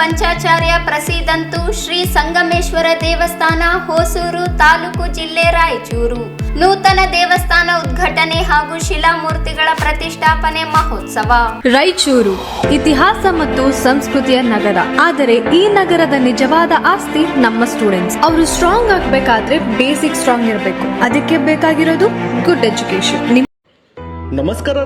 ಪಂಚಾಚಾರ್ಯ ಪ್ರಸಿದ್ಧಂತು ಶ್ರೀ ಸಂಗಮೇಶ್ವರ ದೇವಸ್ಥಾನ ಹೊಸೂರು ತಾಲೂಕು ಜಿಲ್ಲೆ ರಾಯಚೂರು ನೂತನ ದೇವಸ್ಥಾನ ಉದ್ಘಾಟನೆ ಹಾಗೂ ಶಿಲಾಮೂರ್ತಿಗಳ ಪ್ರತಿಷ್ಠಾಪನೆ ಮಹೋತ್ಸವ. ರಾಯಚೂರು ಇತಿಹಾಸ ಮತ್ತು ಸಂಸ್ಕೃತಿಯ ನಗರ. ಆದರೆ ಈ ನಗರದ ನಿಜವಾದ ಆಸ್ತಿ ನಮ್ಮ ಸ್ಟೂಡೆಂಟ್ಸ್. ಅವರು ಸ್ಟ್ರಾಂಗ್ ಆಗಬೇಕಾದ್ರೆ ಬೇಸಿಕ್ ಸ್ಟ್ರಾಂಗ್ ಇರಬೇಕು. ಅದಕ್ಕೆ ಬೇಕಾಗಿರೋದು ಗುಡ್ ಎಜುಕೇಶನ್. ನಮಸ್ಕಾರ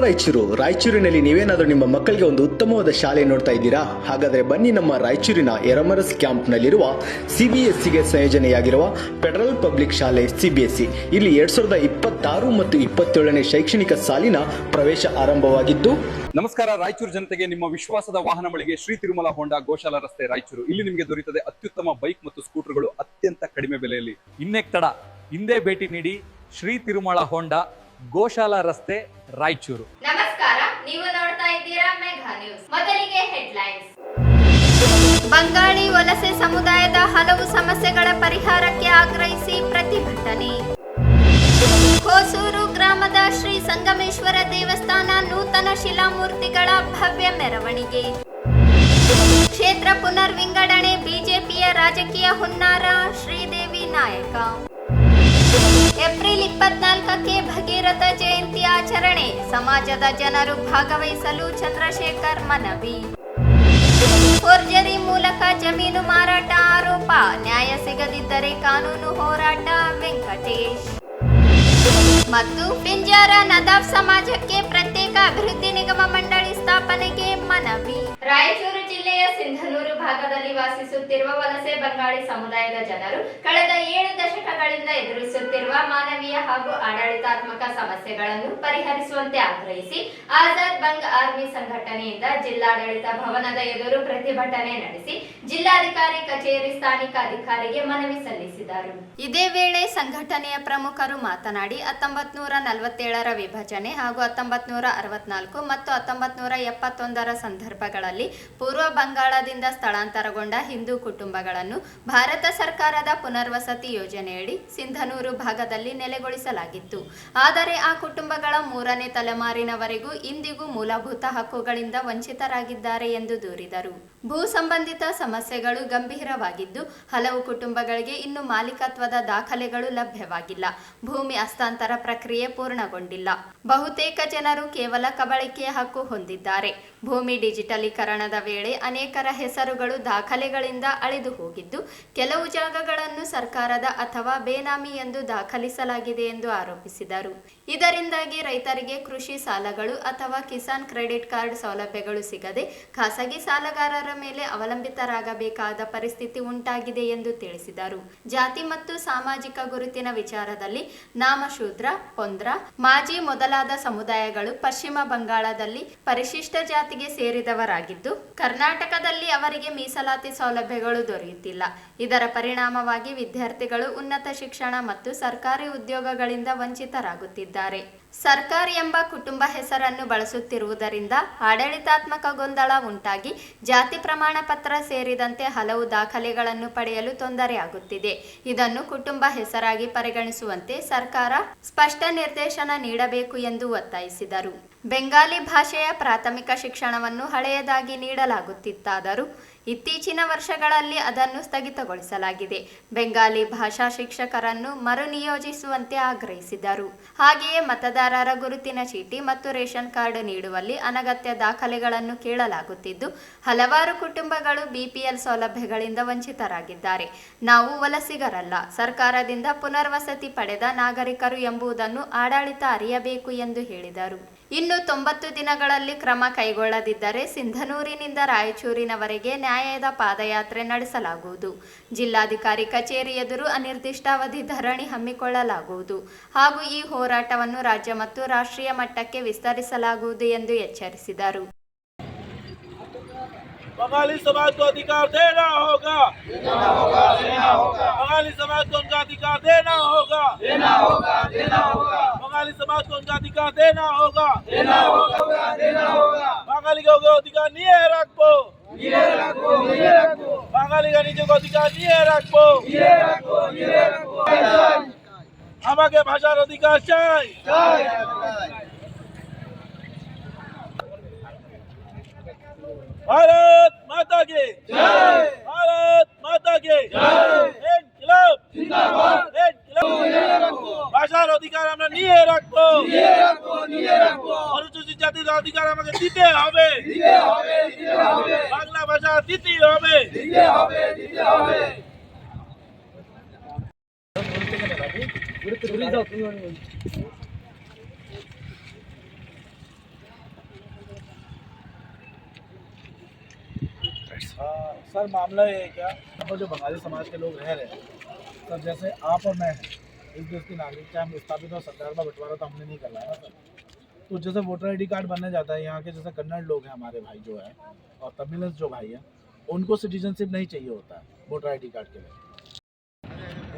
ರಾಯಚೂರಿನಲ್ಲಿ ನೀವೇನಾದರೂ ನಿಮ್ಮ ಮಕ್ಕಳಿಗೆ ಒಂದು ಉತ್ತಮವಾದ ಶಾಲೆ ನೋಡ್ತಾ ಇದ್ದೀರಾ? ಹಾಗಾದರೆ ಬನ್ನಿ ನಮ್ಮ ರಾಯಚೂರಿನ ಎರಮರಸ್ ಕ್ಯಾಂಪ್ನಲ್ಲಿರುವ CBSEಗೆ ಸಂಯೋಜನೆಯಾಗಿರುವ ಫೆಡರಲ್ ಪಬ್ಲಿಕ್ ಶಾಲೆ CBSE. ಇಲ್ಲಿ 2026 ಮತ್ತು 27ನೇ ಶೈಕ್ಷಣಿಕ ಸಾಲಿನ ಪ್ರವೇಶ ಆರಂಭವಾಗಿದ್ದು. ನಮಸ್ಕಾರ ರಾಯಚೂರು ಜನತೆಗೆ, ನಿಮ್ಮ ವಿಶ್ವಾಸದ ವಾಹನ ಮಳಿಗೆ ಶ್ರೀ ತಿರುಮಲ ಹೋಂಡಾ ಗೋಶಾಲ ರಸ್ತೆ ರಾಯಚೂರು. ಇಲ್ಲಿ ನಿಮಗೆ ದೊರೆಯುತ್ತದೆ ಅತ್ಯುತ್ತಮ ಬೈಕ್ ಮತ್ತು ಸ್ಕೂಟರ್ಗಳು ಅತ್ಯಂತ ಕಡಿಮೆ ಬೆಲೆಯಲ್ಲಿ. ಇನ್ನೇಕ್ ತಡ, ಹಿಂದೆ ಭೇಟಿ ನೀಡಿ ಶ್ರೀ ತಿರುಮಲ ಹೋಂಡಾ ಗೋಶಾಲಾ ರಸ್ತೆ ರಾಯಚೂರು. ನಮಸ್ಕಾರ, ನೀವು ನೋಡ್ತಾ ಇದ್ದೀರಾ ಮೆಗಾ ನ್ಯೂಸ್. ಮೊದಲಿಗೆ ಹೆಡ್ಲೈನ್ಸ್. ಬಂಗಾಳಿ ವಲಸೆ ಸಮುದಾಯದ ಹಲವು ಸಮಸ್ಯೆಗಳ ಪರಿಹಾರಕ್ಕೆ ಆಗ್ರಹಿಸಿ ಪ್ರತಿಭಟನೆ. ಹೊಸೂರು ಗ್ರಾಮದ ಶ್ರೀ ಸಂಗಮೇಶ್ವರ ದೇವಸ್ಥಾನ ನೂತನ ಶಿಲಾಮೂರ್ತಿಗಳ ಭವ್ಯ ಮೆರವಣಿಗೆ. ಕ್ಷೇತ್ರ ಪುನರ್ ವಿಂಗಡಣೆ ಬಿಜೆಪಿಯ ರಾಜಕೀಯ ಹುನ್ನಾರ, ಶ್ರೀದೇವಿ ನಾಯಕ. ಏಪ್ರಿಲ್ 24ಕ್ಕೆ ಭಗೀರಥ ಜಯಂತಿ ಆಚರಣೆ, ಸಮಾಜದ ಜನರು ಭಾಗವಹಿಸಲು ಚಂದ್ರಶೇಖರ್ ಮನವಿ. ಫೋರ್ಜರಿ ಮೂಲಕ ಜಮೀನು ಮಾರಾಟ ಆರೋಪ, ನ್ಯಾಯ ಸಿಗದಿದ್ದರೆ ಕಾನೂನು ಹೋರಾಟ, ವೆಂಕಟೇಶ್. ಮತ್ತು ಪಿಂಜಾರ ನದಾಫ್ ಸಮಾಜಕ್ಕೆ ಪ್ರತ್ಯೇಕ ಅಭಿವೃದ್ಧಿ ನಿಗಮ ಮಂಡಳಿ ಸ್ಥಾಪನೆಗೆ ಮನವಿ. ರಾಯಚೂರು ಜಿಲ್ಲೆಯ ಸಿಂಧನೂರು ಭಾಗದಲ್ಲಿ ವಾಸಿಸುತ್ತಿರುವ ವಲಸೆ ಬಂಗಾಳಿ ಸಮುದಾಯದ ಜನರು ಕಳೆದ 7 ದಶಕಗಳಿಂದ ಎದುರಿಸುತ್ತಿರುವ ಮಾನವೀಯ ಹಾಗೂ ಆಡಳಿತಾತ್ಮಕ ಸಮಸ್ಯೆಗಳನ್ನು ಪರಿಹರಿಸುವಂತೆ ಆಗ್ರಹಿಸಿ ಆಜಾದ್ ಬಂಗ್ ಆರ್ಮಿ ಸಂಘಟನೆಯಿಂದ ಜಿಲ್ಲಾಡಳಿತ ಭವನದ ಎದುರು ಪ್ರತಿಭಟನೆ ನಡೆಸಿ ಜಿಲ್ಲಾಧಿಕಾರಿ ಕಚೇರಿ ಸ್ಥಾನಿಕ ಅಧಿಕಾರಿಗೆ ಮನವಿ ಸಲ್ಲಿಸಿದರು. ಇದೇ ವೇಳೆ ಸಂಘಟನೆಯ ಪ್ರಮುಖರು ಮಾತನಾಡಿ 1947ರ ವಿಭಜನೆ ಹಾಗೂ 1964 ಮತ್ತು 1971ರ ಸಂದರ್ಭಗಳಲ್ಲಿ ಪೂರ್ವ ಬಂಗಾಳದಿಂದ ಸ್ಥಳಾಂತರಗೊಂಡ ಹಿಂದೂ ಕುಟುಂಬಗಳನ್ನು ಭಾರತ ಸರ್ಕಾರದ ಪುನರ್ವಸತಿ ಯೋಜನೆಯಡಿ ಸಿಂಧನೂರು ಭಾಗದಲ್ಲಿ ನೆಲೆಗೊಳಿಸಲಾಗಿತ್ತು. ಆದರೆ ಆ ಕುಟುಂಬಗಳ 3ನೇ ತಲೆಮಾರಿನವರೆಗೂ ಇಂದಿಗೂ ಮೂಲಭೂತ ಹಕ್ಕುಗಳಿಂದ ವಂಚಿತರಾಗಿದ್ದಾರೆ ಎಂದು ದೂರಿದರು. ಭೂ ಸಂಬಂಧಿತ ಸಮಸ್ಯೆಗಳು ಗಂಭೀರವಾಗಿದ್ದು ಹಲವು ಕುಟುಂಬಗಳಿಗೆ ಇನ್ನು ಮಾಲೀಕತ್ವದ ದಾಖಲೆಗಳು ಲಭ್ಯವಾಗಿಲ್ಲ. ಭೂಮಿ ಹಸ್ತಾಂತರ ಪ್ರಕ್ರಿಯೆ ಪೂರ್ಣಗೊಂಡಿಲ್ಲ. ಬಹುತೇಕ ಜನರು ಕೇವಲ ಕಬಳಿಕೆಯ ಹಕ್ಕು ಹೊಂದಿದ್ದಾರೆ. ಭೂಮಿ ಡಿಜಿಟಲೀಕರಣದ ವೇಳೆ ಅನೇಕರ ಹೆಸರುಗಳು ದಾಖಲೆಗಳಿಂದ ಅಳಿದು ಹೋಗಿದ್ದು ಕೆಲವು ಜಾಗಗಳನ್ನು ಸರ್ಕಾರದ ಅಥವಾ ಬೇನಾಮಿ ಎಂದು ದಾಖಲಿಸಲಾಗಿದೆ ಎಂದು ಆರೋಪಿಸಿದರು. ಇದರಿಂದಾಗಿ ರೈತರಿಗೆ ಕೃಷಿ ಸಾಲಗಳು ಅಥವಾ ಕಿಸಾನ್ ಕ್ರೆಡಿಟ್ ಕಾರ್ಡ್ ಸೌಲಭ್ಯಗಳು ಸಿಗದೆ ಖಾಸಗಿ ಸಾಲಗಾರರ ಮೇಲೆ ಅವಲಂಬಿತರಾಗಬೇಕಾದ ಪರಿಸ್ಥಿತಿ ಉಂಟಾಗಿದೆ ಎಂದು ತಿಳಿಸಿದರು. ಜಾತಿ ಮತ್ತು ಸಾಮಾಜಿಕ ಗುರುತಿನ ವಿಚಾರದಲ್ಲಿ ನಾಮಶೂದ್ರ, ಪೊಂದ್ರ, ಮಾಜಿ ಮೊದಲಾದ ಸಮುದಾಯಗಳು ಪಶ್ಚಿಮ ಬಂಗಾಳದಲ್ಲಿ ಪರಿಶಿಷ್ಟ ಜಾತಿಗೆ ಸೇರಿದವರಾಗಿದ್ದು ಕರ್ನಾಟಕದಲ್ಲಿ ಅವರಿಗೆ ಮೀಸಲಾತಿ ಸೌಲಭ್ಯಗಳು ದೊರೆಯುತ್ತಿಲ್ಲ. ಇದರ ಪರಿಣಾಮವಾಗಿ ವಿದ್ಯಾರ್ಥಿಗಳು ಉನ್ನತ ಶಿಕ್ಷಣ ಮತ್ತು ಸರ್ಕಾರಿ ಉದ್ಯೋಗಗಳಿಂದ ವಂಚಿತರಾಗುತ್ತಿದ್ದಾರೆ. ಸರ್ಕಾರ್ ಎಂಬ ಕುಟುಂಬ ಹೆಸರನ್ನು ಬಳಸುತ್ತಿರುವುದರಿಂದ ಆಡಳಿತಾತ್ಮಕ ಗೊಂದಲ ಉಂಟಾಗಿ ಜಾತಿ ಪ್ರಮಾಣ ಪತ್ರ ಸೇರಿದಂತೆ ಹಲವು ದಾಖಲೆಗಳನ್ನು ಪಡೆಯಲು ತೊಂದರೆಯಾಗುತ್ತಿದೆ. ಇದನ್ನು ಕುಟುಂಬ ಹೆಸರಾಗಿ ಪರಿಗಣಿಸುವಂತೆ ಸರ್ಕಾರ ಸ್ಪಷ್ಟ ನಿರ್ದೇಶನ ನೀಡಬೇಕು ಎಂದು ಒತ್ತಾಯಿಸಿದರು. ಬೆಂಗಾಲಿ ಭಾಷೆಯ ಪ್ರಾಥಮಿಕ ಶಿಕ್ಷಣವನ್ನು ಹಳೆಯದಾಗಿ ನೀಡಲಾಗುತ್ತಿತ್ತಾದರೂ ಇತ್ತೀಚಿನ ವರ್ಷಗಳಲ್ಲಿ ಅದನ್ನು ಸ್ಥಗಿತಗೊಳಿಸಲಾಗಿದೆ. ಬೆಂಗಾಲಿ ಭಾಷಾ ಶಿಕ್ಷಕರನ್ನು ಮರುನಿಯೋಜಿಸುವಂತೆ ಆಗ್ರಹಿಸಿದರು. ಹಾಗೆಯೇ ಮತದಾರರ ಗುರುತಿನ ಚೀಟಿ ಮತ್ತು ರೇಷನ್ ಕಾರ್ಡ್ ನೀಡುವಲ್ಲಿ ಅನಗತ್ಯ ದಾಖಲೆಗಳನ್ನು ಕೇಳಲಾಗುತ್ತಿದ್ದು ಹಲವಾರು ಕುಟುಂಬಗಳು BPL ಸೌಲಭ್ಯಗಳಿಂದ ವಂಚಿತರಾಗಿದ್ದಾರೆ. ನಾವು ವಲಸಿಗರಲ್ಲ, ಸರ್ಕಾರದಿಂದ ಪುನರ್ವಸತಿ ಪಡೆದ ನಾಗರಿಕರು ಎಂಬುದನ್ನು ಆಡಳಿತ ಅರಿಯಬೇಕು ಎಂದು ಹೇಳಿದರು. ಇನ್ನು 90 ದಿನಗಳಲ್ಲಿ ಕ್ರಮ ಕೈಗೊಳ್ಳದಿದ್ದರೆ ಸಿಂಧನೂರಿನಿಂದ ರಾಯಚೂರಿನವರೆಗೆ ನ್ಯಾಯದ ಪಾದಯಾತ್ರೆ ನಡೆಸಲಾಗುವುದು. ಜಿಲ್ಲಾಧಿಕಾರಿ ಕಚೇರಿ ಎದುರು ಅನಿರ್ದಿಷ್ಟಾವಧಿ ಧರಣಿ ಹಮ್ಮಿಕೊಳ್ಳಲಾಗುವುದು ಹಾಗೂ ಈ ಹೋರಾಟವನ್ನು ರಾಜ್ಯ ಮತ್ತು ರಾಷ್ಟ್ರೀಯ ಮಟ್ಟಕ್ಕೆ ವಿಸ್ತರಿಸಲಾಗುವುದು ಎಂದು ಎಚ್ಚರಿಸಿದರು. बंगाली समाज को अधिकार देना होगा, बंगाली समाज को उनका अधिकार देना होगा, बंगाली समाज को उनका अधिकार देना होगा, बंगाली को अधिकार नहीं है रखो, बंगाली का नीचे को अधिकार नहीं है रखो, हमारे भाषा अधिकार चाहिए। भारत माता की जय, भारत माता की जय। इनकलाब जिंदाबाद, इनकलाब भाषार अधिकार আমরা নিয়ে রাখবো, অনুসূচিত জাতির অধিকার আমাকে দিতে হবে, বাংলা ভাষা দিতে হবে। सर मामला ये है क्या, यहाँ पर जो बंगाली समाज के लोग रह रहे हैं सर, जैसे आप और मैं हैं, इस देश की नागरिक, चाहे हम विस्थापित और सरकार का बंटवारा तो हमने नहीं करना है ना सर। तो जैसे वोटर आई डी कार्ड बनने जाता है, यहाँ के जैसे कन्नड़ लोग हैं हमारे भाई जो है, और तमिल जो भाई हैं, उनको सिटीजनशिप नहीं चाहिए होता है वोटर आई डी कार्ड के लिए।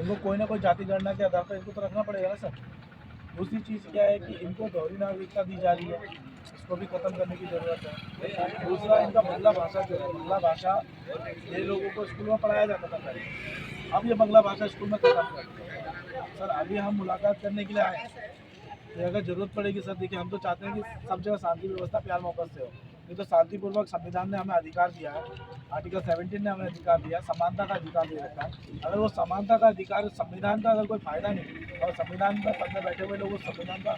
इनको कोई ना कोई जाति गणना के आधार पर इनको तो रखना पड़ेगा ना सर। दूसरी चीज़ क्या है कि इनको दोहरी नागरिकता दी जा रही है, इसको भी खत्म करने की ज़रूरत है। दूसरा, इनका बंगला भाषा जो है, बंगला भाषा ये लोगों को स्कूल में पढ़ाया जाता था पहले, अब ये बंगला भाषा स्कूल में खत्म कर दिया। सर अभी हम मुलाकात करने के लिए आए हैं, तो अगर ज़रूरत पड़ेगी सर, देखिए हम तो चाहते हैं कि सब जगह शांति व्यवस्था प्यार मोहब्बत से हो। ये तो शांतिपूर्वक संविधान ने हमें अधिकार दिया है, आर्टिकल 17 ने हमें अधिकार दिया, समानता का अधिकार दे रखा है। अगर वो समानता का अधिकार, संविधान का अगर कोई फायदा नहीं और संविधान पर पद में बैठे हुए लोग उस संविधान का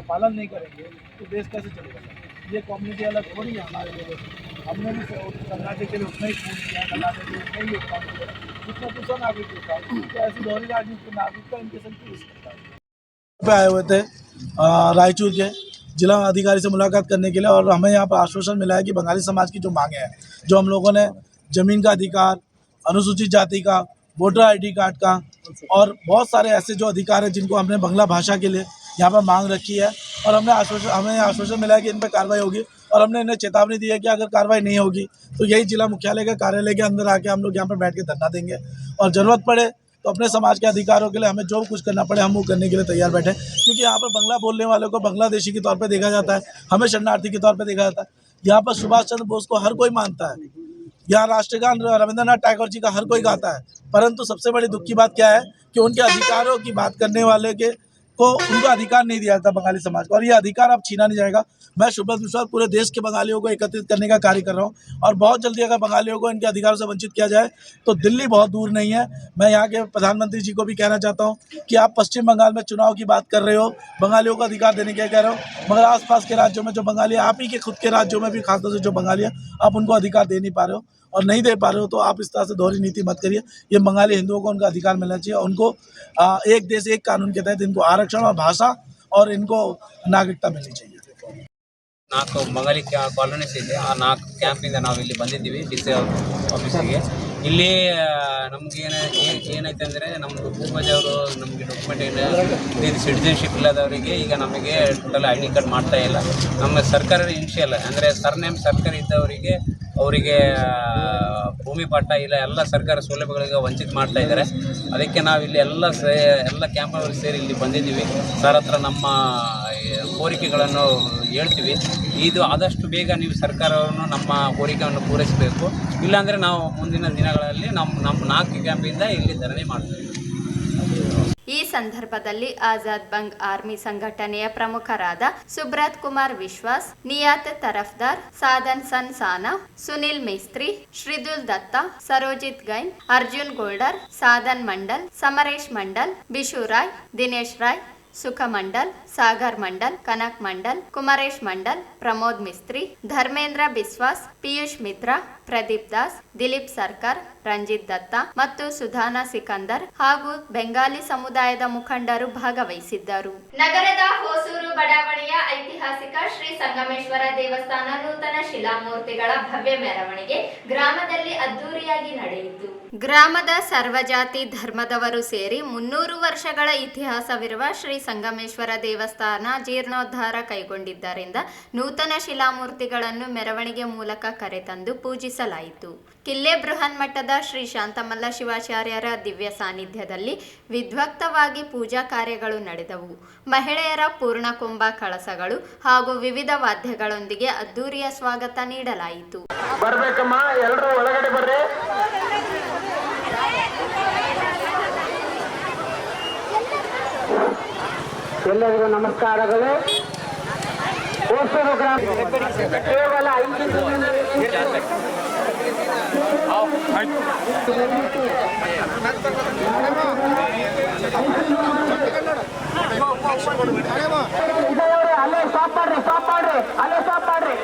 पालन नहीं करेंगे तो देश कैसे चलेगा सर। ये कम्युनिटी अलग थोड़ी है हमारे लोगों से। हमने भी कर्नाटक के लिए उतना ही खून किया, कर्नाटक के लिए उतना ही योगदान दिया जितना दूसरा नागरिक देता है। तो ऐसी दोहरी राजनीति नागरिकता इनके संग आए हुए थे रायचूर के जिला अधिकारी से मुलाकात करने के लिए, और हमें यहाँ पर आश्वासन मिला है कि बंगाली समाज की जो मांगे हैं, जो हम लोगों ने ज़मीन का अधिकार, अनुसूचित जाति का, वोटर आईडी कार्ड का और बहुत सारे ऐसे जो अधिकार हैं जिनको हमने बंगला भाषा के लिए यहाँ पर मांग रखी है, और हमें आश्वासन मिला है कि इन पर कार्रवाई होगी। और हमने इन्हें चेतावनी दी है कि अगर कार्रवाई नहीं होगी तो यही जिला मुख्यालय के कार्यालय के अंदर आके हम लोग यहाँ पर बैठ के धरना देंगे, और ज़रूरत पड़े तो अपने समाज के अधिकारों के लिए हमें जो कुछ करना पड़े हम वो करने के लिए तैयार बैठे। क्योंकि यहाँ पर बंगला बोलने वालों को बांग्लादेशी के तौर पे देखा जाता है, हमें शरणार्थी के तौर पे देखा जाता है। यहाँ पर सुभाष चंद्र बोस को हर कोई मानता है, यहाँ राष्ट्रगान रविंद्रनाथ टैगोर जी का हर कोई गाता है, परंतु सबसे बड़ी दुख की बात क्या है कि उनके अधिकारों की बात करने वाले के को उनका अधिकार नहीं दिया जाता बंगाली समाज को, और ये अधिकार अब छीना नहीं जाएगा। मैं सुब्रत विश्वास पूरे देश के बंगालियों को एकत्रित करने का कार्य कर रहा हूँ, और बहुत जल्दी अगर बंगालियों को इनके अधिकारों से वंचित किया जाए तो दिल्ली बहुत दूर नहीं है। मैं यहाँ के प्रधानमंत्री जी को भी कहना चाहता हूँ कि आप पश्चिम बंगाल में चुनाव की बात कर रहे हो, बंगालियों को अधिकार देने के कह रहे हो, मगर आसपास के राज्यों में जो बंगाली, आप ही के खुद के राज्यों में भी खासतौर से जो बंगाली है, आप उनको अधिकार दे नहीं पा रहे हो, और नहीं दे पा रहे हो तो आप इस तरह से दोहरी नीति मत करिए। ये बंगाली हिंदुओं को उनका अधिकार मिलना चाहिए, उनको एक देश एक कानून के तहत इनको आरक्षण और भाषा और इनको नागरिकता मिलनी चाहिए। 4 ಬಂಗಾಲಿ ಕಾಲೋನೀಸ್ ಇದೆ, ಆ 4 ಕ್ಯಾಂಪಿಂದ ನಾವು ಇಲ್ಲಿ ಬಂದಿದ್ದೀವಿ ಡಿಸಿ ಆಫೀಸಿಗೆ. ಇಲ್ಲಿ ನಮ್ಗೆ ಏನೈತೆ ಅಂದರೆ ನಮ್ಮದು ಪೂರ್ವಜವರು ನಮಗೆ ಡಾಕ್ಯುಮೆಂಟ್ ಸಿಟಿಜನ್ಶಿಪ್ ಇಲ್ಲದವರಿಗೆ ಈಗ ನಮಗೆ ಟೋಟಲ್ ಐ ಡಿ ಕಾರ್ಡ್ ಮಾಡ್ತಾ ಇಲ್ಲ. ನಮ್ಮ ಸರ್ಕಾರದ ಇನಿಷಿಯಲ್ ಅಂದರೆ ಸರ್ನೇಮ್ ಸರ್ಕಾರ ಇದ್ದವರಿಗೆ ಅವರಿಗೆ ಭೂಮಿ ಪಟ್ಟ ಇಲ್ಲ, ಎಲ್ಲ ಸರ್ಕಾರ ಸೌಲಭ್ಯಗಳಿಗೆ ವಂಚಿತ ಮಾಡ್ತಾ ಇದ್ದಾರೆ. ಅದಕ್ಕೆ ನಾವಿಲ್ಲಿ ಎಲ್ಲ ಕ್ಯಾಂಪ್ನವರು ಸೇರಿ ಇಲ್ಲಿ ಬಂದಿದ್ದೀವಿ. ಸರ್ ಹತ್ರ ನಮ್ಮ ಕೋರಿಕೆಗಳನ್ನು ಹೇಳ್ತೀವಿ. ಇದು ಆದಷ್ಟು ಬೇಗ ನೀವು ಸರ್ಕಾರವನ್ನು ನಮ್ಮ ಕೋರಿಕೆಯನ್ನು ಪೂರೈಸಬೇಕು, ಇಲ್ಲಾಂದರೆ ನಾವು ಮುಂದಿನ ದಿನಗಳಲ್ಲಿ ನಮ್ಮ 4 ಕ್ಯಾಂಪಿಂದ ಇಲ್ಲಿ ಧರಣಿ ಮಾಡ್ತೀವಿ. ಈ ಸಂದರ್ಭದಲ್ಲಿ ಆಜಾದ್ ಬಂಗ್ ಆರ್ಮಿ ಸಂಘಟನೆಯ ಪ್ರಮುಖರಾದ ಸುಬ್ರತ್ ಕುಮಾರ್ ವಿಶ್ವಾಸ್, ನಿಯಾತ್ ತರಫ್ದಾರ್, ಸಾಧನ್ ಸನ್ ಸಾನಾ, ಸುನಿಲ್ ಮೇಸ್ತ್ರಿ, ಶ್ರೀದುಲ್ ದತ್ತಾ, ಸರೋಜಿತ್ ಗೈನ್, ಅರ್ಜುನ್ ಗೋಲ್ಡರ್, ಸಾಧನ್ ಮಂಡಲ್, ಸಮರೇಶ್ ಮಂಡಲ್, ಬಿಶು ರಾಯ್, ದಿನೇಶ್ ರಾಯ್, ಸುಖ ಮಂಡಲ್, ಸಾಗರ್ ಮಂಡಲ್, ಕನಕ್ ಮಂಡಲ್, ಕುಮಾರೇಶ್ ಮಂಡಲ್, ಪ್ರಮೋದ್ ಮಿಸ್ತ್ರಿ, ಧರ್ಮೇಂದ್ರ ಬಿಸ್ವಾಸ್, ಪಿಯೂಷ್ ಮಿತ್ರಾ, ಪ್ರದೀಪ್ ದಾಸ್, ದಿಲೀಪ್ ಸರ್ಕಾರ್, ರಂಜಿತ್ ದತ್ತಾ ಮತ್ತು ಸುಧಾನಾ ಸಿಕಂದರ್ ಹಾಗೂ ಬೆಂಗಾಲಿ ಸಮುದಾಯದ ಮುಖಂಡರು ಭಾಗವಹಿಸಿದ್ದರು. ನಗರದ ಹೊಸೂರು ಬಡಾವಣೆಯ ಐತಿಹಾಸಿಕ ಶ್ರೀ ಸಂಗಮೇಶ್ವರ ದೇವಸ್ಥಾನ ನೂತನ ಶಿಲಾಮೂರ್ತಿಗಳ ಭವ್ಯ ಮೆರವಣಿಗೆ ಗ್ರಾಮದಲ್ಲಿ ಅದ್ದೂರಿಯಾಗಿ ನಡೆಯಿತು. ಗ್ರಾಮದ ಸರ್ವಜಾತಿ ಧರ್ಮದವರು ಸೇರಿ 300 ವರ್ಷಗಳ ಇತಿಹಾಸವಿರುವ ಶ್ರೀ ಸಂಗಮೇಶ್ವರ ದೇವಸ್ಥಾನ ಜೀರ್ಣೋದ್ಧಾರ ಕೈಗೊಂಡಿದ್ದರಿಂದ ನೂತನ ಶಿಲಾಮೂರ್ತಿಗಳನ್ನು ಮೆರವಣಿಗೆ ಮೂಲಕ ಕರೆತಂದು ಪೂಜಿಸಲಾಯಿತು. ಕಿಲ್ಲೆ ಬೃಹನ್ಮಠದ ಶ್ರೀ ಶಾಂತಮಲ್ಲ ಶಿವಾಚಾರ್ಯರ ದಿವ್ಯ ಸಾನ್ನಿಧ್ಯದಲ್ಲಿ ವಿದ್ವಕ್ತವಾಗಿ ಪೂಜಾ ಕಾರ್ಯಗಳು ನಡೆದವು. ಮಹಿಳೆಯರ ಪೂರ್ಣಕುಂಭ ಕಳಸಗಳು ಹಾಗೂ ವಿವಿಧ ವಾದ್ಯಗಳೊಂದಿಗೆ ಅದ್ದೂರಿಯ ಸ್ವಾಗತ ನೀಡಲಾಯಿತು. ಎಲ್ಲರಿಗೂ ನಮಸ್ಕಾರಗಳು. ಹೊಸೂರು ಗ್ರಾಮ ಕೇವಲ 5 ಅಲ್ಲೇ ಸ್ಟಾಪ್ ಮಾಡ್ರಿ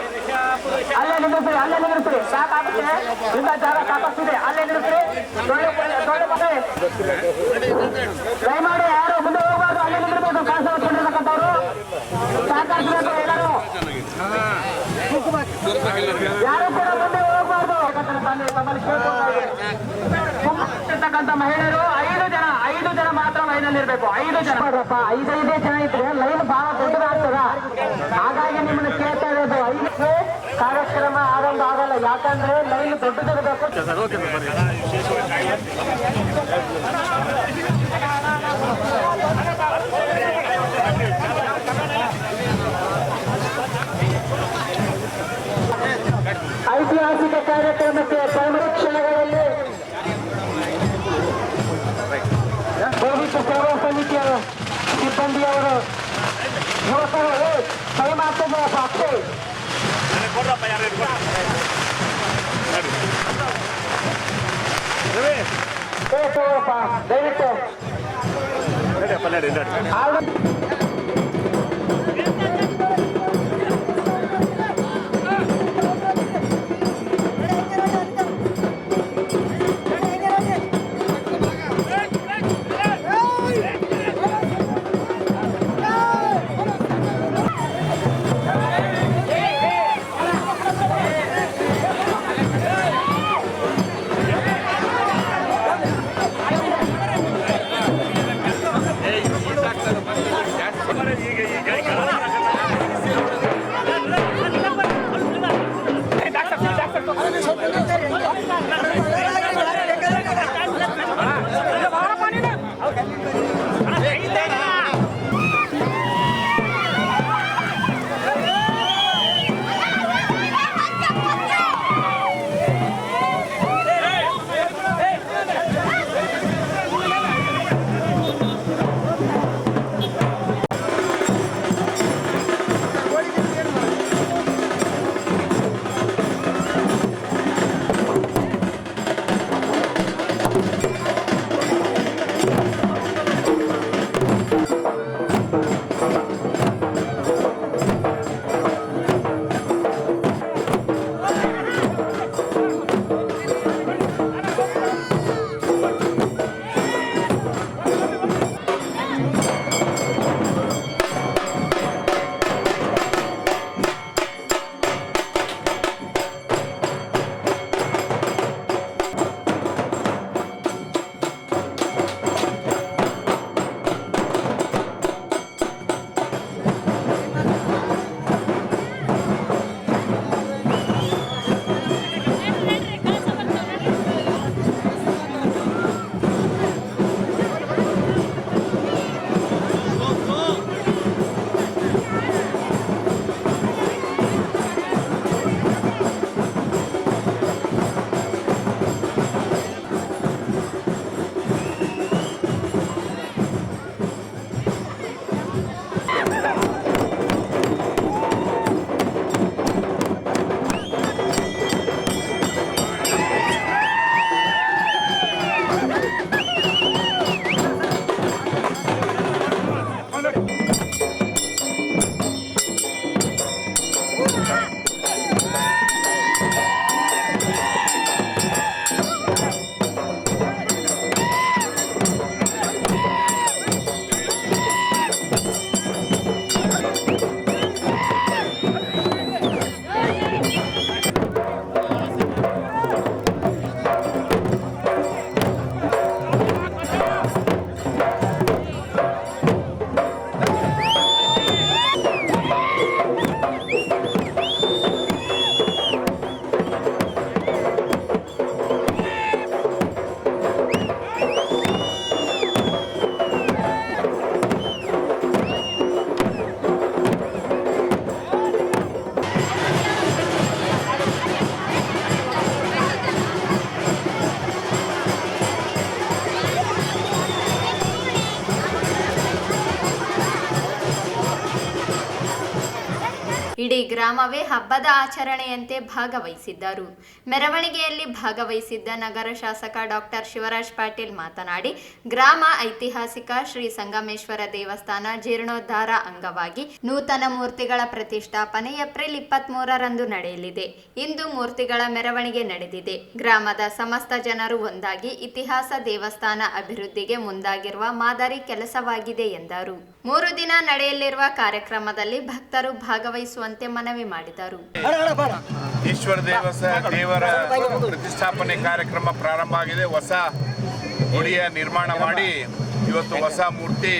ಅಲ್ಲೇ ನಿಲ್ಲಿಸ್ರಿ ಸಾಕಾಗುತ್ತೆ ಇಂಥ ಜಾಗ ಸಾಕಾಗ್ತಿದೆ ಅಲ್ಲೇ ನಿಲ್ಲಿಸ್ರಿ ದಯಮಾಡಿ ಯಾರು ಮುಂದೆ ಹೋಗ್ಬಾರ್ದು ಅಲ್ಲೇ ನಿಂದಿರ್ಬೇಕು ಕಾಸು ಹೊತ್ಕೊಂಡಿರ್ತಕ್ಕಂಥವ್ರು ಸಾಕಾಗ್ಬೇಕು ಎಲ್ಲರೂ ಯಾರು ಕೂಡ ಮುಂದೆ ಹೋಗ್ಬಾರ್ದು ತಮ್ಮಲ್ಲಿ ಕೇಳ್ಕೊಂಡ ಮಹಿಳೆಯರು 5 ಜನ ಮಾತ್ರ ಲೈನಲ್ಲಿ ಇರ್ಬೇಕು 5 ಜನ ನೋಡ್ರಪ್ಪ 5 ಜನ ಇದ್ರೆ ಲೈನ್ ಬಹಳ ದೊಡ್ಡದಾಗ್ತದ ಹಾಗಾಗಿ ನಿಮ್ಮನ್ನ ಕೇಳ್ತಾ ಇರೋದು 5ಕ್ಕೆ ಕಾರ್ಯಕ್ರಮ ಆರಂಭ ಆಗಲ್ಲ ಯಾಕಂದ್ರೆ ಲೈನ್ ದೊಡ್ಡದಿರಬೇಕು ಐತಿಹಾಸಿಕ ಕಾರ್ಯಕ್ರಮಕ್ಕೆ ಸಂರಕ್ಷಣೆಗಳಲ್ಲಿ ಪೊಲೀಸ್ ಸೇವಾ ಸಮಿತಿಯ ಸಿಬ್ಬಂದಿಯವರು ಯುವಕರು ಕೈ ಮಾಡ್ತಿದ್ದಾರೆ ಸಾಕ್ಷಿ ದಯವಿಟ್ಟು ಗ್ರಾಮವೇ ಹಬ್ಬದ ಆಚರಣೆಯಂತೆ ಭಾಗವಹಿಸಿದ್ದರು. ಮೆರವಣಿಗೆಯಲ್ಲಿ ಭಾಗವಹಿಸಿದ್ದ ನಗರ ಶಾಸಕ ಡಾಕ್ಟರ್ ಶಿವರಾಜ್ ಪಾಟೀಲ್ ಮಾತನಾಡಿ, ಗ್ರಾಮ ಐತಿಹಾಸಿಕ ಶ್ರೀ ಸಂಗಮೇಶ್ವರ ದೇವಸ್ಥಾನ ಜೀರ್ಣೋದ್ಧಾರ ಅಂಗವಾಗಿ ನೂತನ ಮೂರ್ತಿಗಳ ಪ್ರತಿಷ್ಠಾಪನೆ ಏಪ್ರಿಲ್ 23ರಂದು ನಡೆಯಲಿದೆ. ಇಂದು ಮೂರ್ತಿಗಳ ಮೆರವಣಿಗೆ ನಡೆದಿದೆ. ಗ್ರಾಮದ ಸಮಸ್ತ ಜನರು ಒಂದಾಗಿ ಇತಿಹಾಸ ದೇವಸ್ಥಾನ ಅಭಿವೃದ್ಧಿಗೆ ಮುಂದಾಗಿರುವ ಮಾದರಿ ಕೆಲಸವಾಗಿದೆ ಎಂದರು. 3 ದಿನ ನಡೆಯಲಿರುವ ಕಾರ್ಯಕ್ರಮದಲ್ಲಿ ಭಕ್ತರು ಭಾಗವಹಿಸುವಂತೆ ಮನವಿ ಮಾಡಿದರು. ಈಶ್ವರ ದೇವರ ಪ್ರತಿಷ್ಠಾಪನೆ ಕಾರ್ಯಕ್ರಮ ಪ್ರಾರಂಭ ಆಗಿದೆ. ಹೊಸ ಗುಡಿಯ ನಿರ್ಮಾಣ ಮಾಡಿ ಇವತ್ತು ಹೊಸ ಮೂರ್ತಿ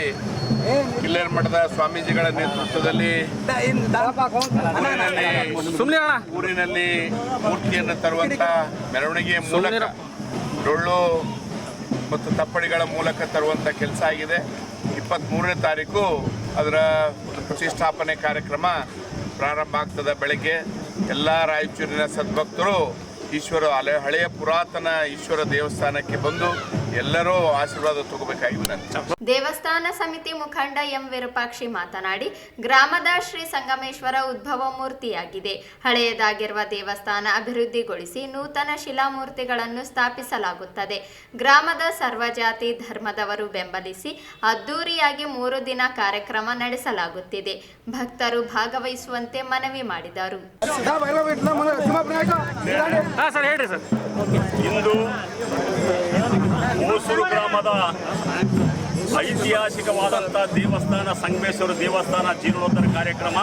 ಕಿಲ್ಲೇರ ಮಠದ ಸ್ವಾಮೀಜಿಗಳ ನೇತೃತ್ವದಲ್ಲಿ ಊರಿನಲ್ಲಿ ಮೂರ್ತಿಯನ್ನು ತರುವಂತ ಮೆರವಣಿಗೆಯ ಮೂಲಕ ಡೊಳ್ಳು ಮತ್ತು ತಪ್ಪಡಿಗಳ ಮೂಲಕ ತರುವಂತ ಕೆಲಸ ಆಗಿದೆ. 23ನೇ ತಾರೀಕು ಅದರ ಪ್ರತಿಷ್ಠಾಪನೆ ಕಾರ್ಯಕ್ರಮ ಪ್ರಾರಂಭ ಆಗ್ತದೆ. ಬೆಳಗ್ಗೆ ಎಲ್ಲ ರಾಯಚೂರಿನ ಸದ್ಭಕ್ತರು ಹಳೆಯ ಪುರಾತನ ಈಶ್ವರ ದೇವಸ್ಥಾನಕ್ಕೆ ಬಂದು ಎಲ್ಲರೂ ಆಶೀರ್ವಾದ ತಗೋಬೇಕಾಗಿ ವಿನಂತಿ. ದೇವಸ್ಥಾನ ಸಮಿತಿ ಮುಖಂಡ ಎಂ ವಿರೂಪಾಕ್ಷಿ ಮಾತನಾಡಿ, ಗ್ರಾಮದ ಶ್ರೀ ಸಂಗಮೇಶ್ವರ ಉದ್ಭವ ಮೂರ್ತಿಯಾಗಿದೆ. ಹಳೆಯದಾಗಿರುವ ದೇವಸ್ಥಾನ ಅಭಿವೃದ್ಧಿಗೊಳಿಸಿ ನೂತನ ಶಿಲಾಮೂರ್ತಿಗಳನ್ನು ಸ್ಥಾಪಿಸಲಾಗುತ್ತದೆ. ಗ್ರಾಮದ ಸರ್ವಜಾತಿ ಧರ್ಮದವರು ಬೆಂಬಲಿಸಿ ಅದ್ದೂರಿಯಾಗಿ 3 ದಿನ ಕಾರ್ಯಕ್ರಮ ನಡೆಸಲಾಗುತ್ತಿದೆ. ಭಕ್ತರು ಭಾಗವಹಿಸುವಂತೆ ಮನವಿ ಮಾಡಿದರು. ಇಂದು ಹೊಸೂರು ಗ್ರಾಮದ ಐತಿಹಾಸಿಕವಾದಂಥ ದೇವಸ್ಥಾನ ಸಂಗಮೇಶ್ವರ ದೇವಸ್ಥಾನ ಜೀರ್ಣೋದ್ಧಾರ ಕಾರ್ಯಕ್ರಮ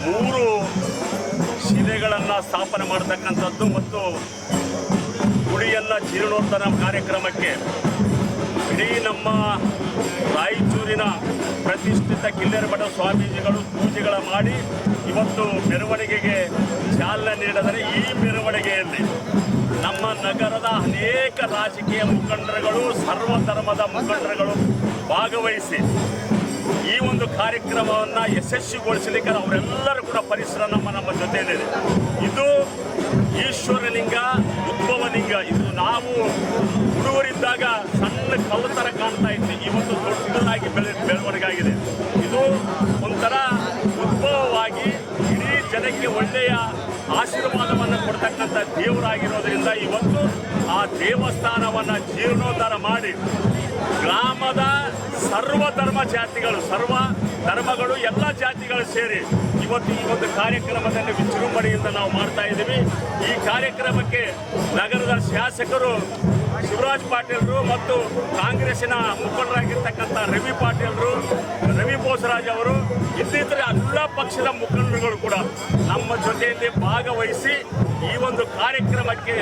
3 ಶಿಲೆಗಳನ್ನು ಸ್ಥಾಪನೆ ಮಾಡತಕ್ಕಂಥದ್ದು ಮತ್ತು ಗುಡಿಯನ್ನು ಜೀರ್ಣೋದ್ಧಾರ ಕಾರ್ಯಕ್ರಮಕ್ಕೆ ಇಡೀ ನಮ್ಮ ರಾಯಚೂರಿನ ಪ್ರತಿಷ್ಠಿತ ಕಿಲ್ಲೇರ ಮಠ ಸ್ವಾಮೀಜಿಗಳು ಪೂಜೆಗಳ ಮಾಡಿ ಇವತ್ತು ಮೆರವಣಿಗೆಗೆ ಚಾಲನೆ ನೀಡಿದರೆ ಈ ಮೆರವಣಿಗೆಯಲ್ಲಿ ನಮ್ಮ ನಗರದ ಅನೇಕ ರಾಜಕೀಯ ಮುಖಂಡರುಗಳು ಸರ್ವಧರ್ಮದ ಮುಖಂಡರುಗಳು ಭಾಗವಹಿಸಿ ಈ ಒಂದು ಕಾರ್ಯಕ್ರಮವನ್ನು ಯಶಸ್ವಿಗೊಳಿಸಲಿಕ್ಕೆ ಅವರೆಲ್ಲರೂ ಕೂಡ ಪರಿಸರ ನಮ್ಮ ಜೊತೆಯಲ್ಲಿದೆ. ಇದು ಈಶ್ವರಲಿಂಗ, ಉದ್ಭವಲಿಂಗ. ಇದು ನಾವು ಹುಡುಗರಿದ್ದಾಗ ಸಣ್ಣ ಕಲ್ಲು ಥರ ಕಾಣ್ತಾ ಇತ್ತು, ಇವತ್ತು ದೊಡ್ಡದಾಗಿ ಬೆಳವಣಿಗೆ ಆಗಿದೆ. ಇದು ಒಂಥರ ಉದ್ಭವವಾಗಿ ಇಡೀ ಜನಕ್ಕೆ ಒಳ್ಳೆಯ ಆಶೀರ್ವಾದವನ್ನು ಕೊಡ್ತಕ್ಕಂಥ ದೇವರಾಗಿರೋದ್ರಿಂದ ಇವತ್ತು ಆ ದೇವಸ್ಥಾನವನ್ನು ಜೀರ್ಣೋದ್ಧಾರ ಮಾಡಿ ಗ್ರಾಮದ ಸರ್ವಧರ್ಮ ಜಾತಿಗಳು, ಸರ್ವ ಧರ್ಮಗಳು, ಎಲ್ಲ ಜಾತಿಗಳು ಸೇರಿ ಇವತ್ತು ಈ ಒಂದು ಕಾರ್ಯಕ್ರಮದಲ್ಲಿ ವಿಜೃಂಭಣೆಯಿಂದ ನಾವು ಮಾಡ್ತಾ ಇದ್ದೀವಿ. ಈ ಕಾರ್ಯಕ್ರಮಕ್ಕೆ ನಗರದ ಶಾಸಕರು ಶಿವರಾಜ್ ಪಾಟೀಲ್ರು ಮತ್ತು ಕಾಂಗ್ರೆಸ್ಸಿನ ಮುಖಂಡರಾಗಿರ್ತಕ್ಕಂಥ ರವಿ ಪಾಟೀಲ್ರು, ರವಿ ಬೋಸರಾಜ್ ಅವರು, ಇನ್ನಿತರ ಎಲ್ಲ ಪಕ್ಷದ ಮುಖಂಡರುಗಳು ಕೂಡ ನಮ್ಮ ಜೊತೆಯಲ್ಲಿ ಭಾಗವಹಿಸಿ ಈ ಒಂದು ಕಾರ್ಯಕ್ರಮಕ್ಕೆ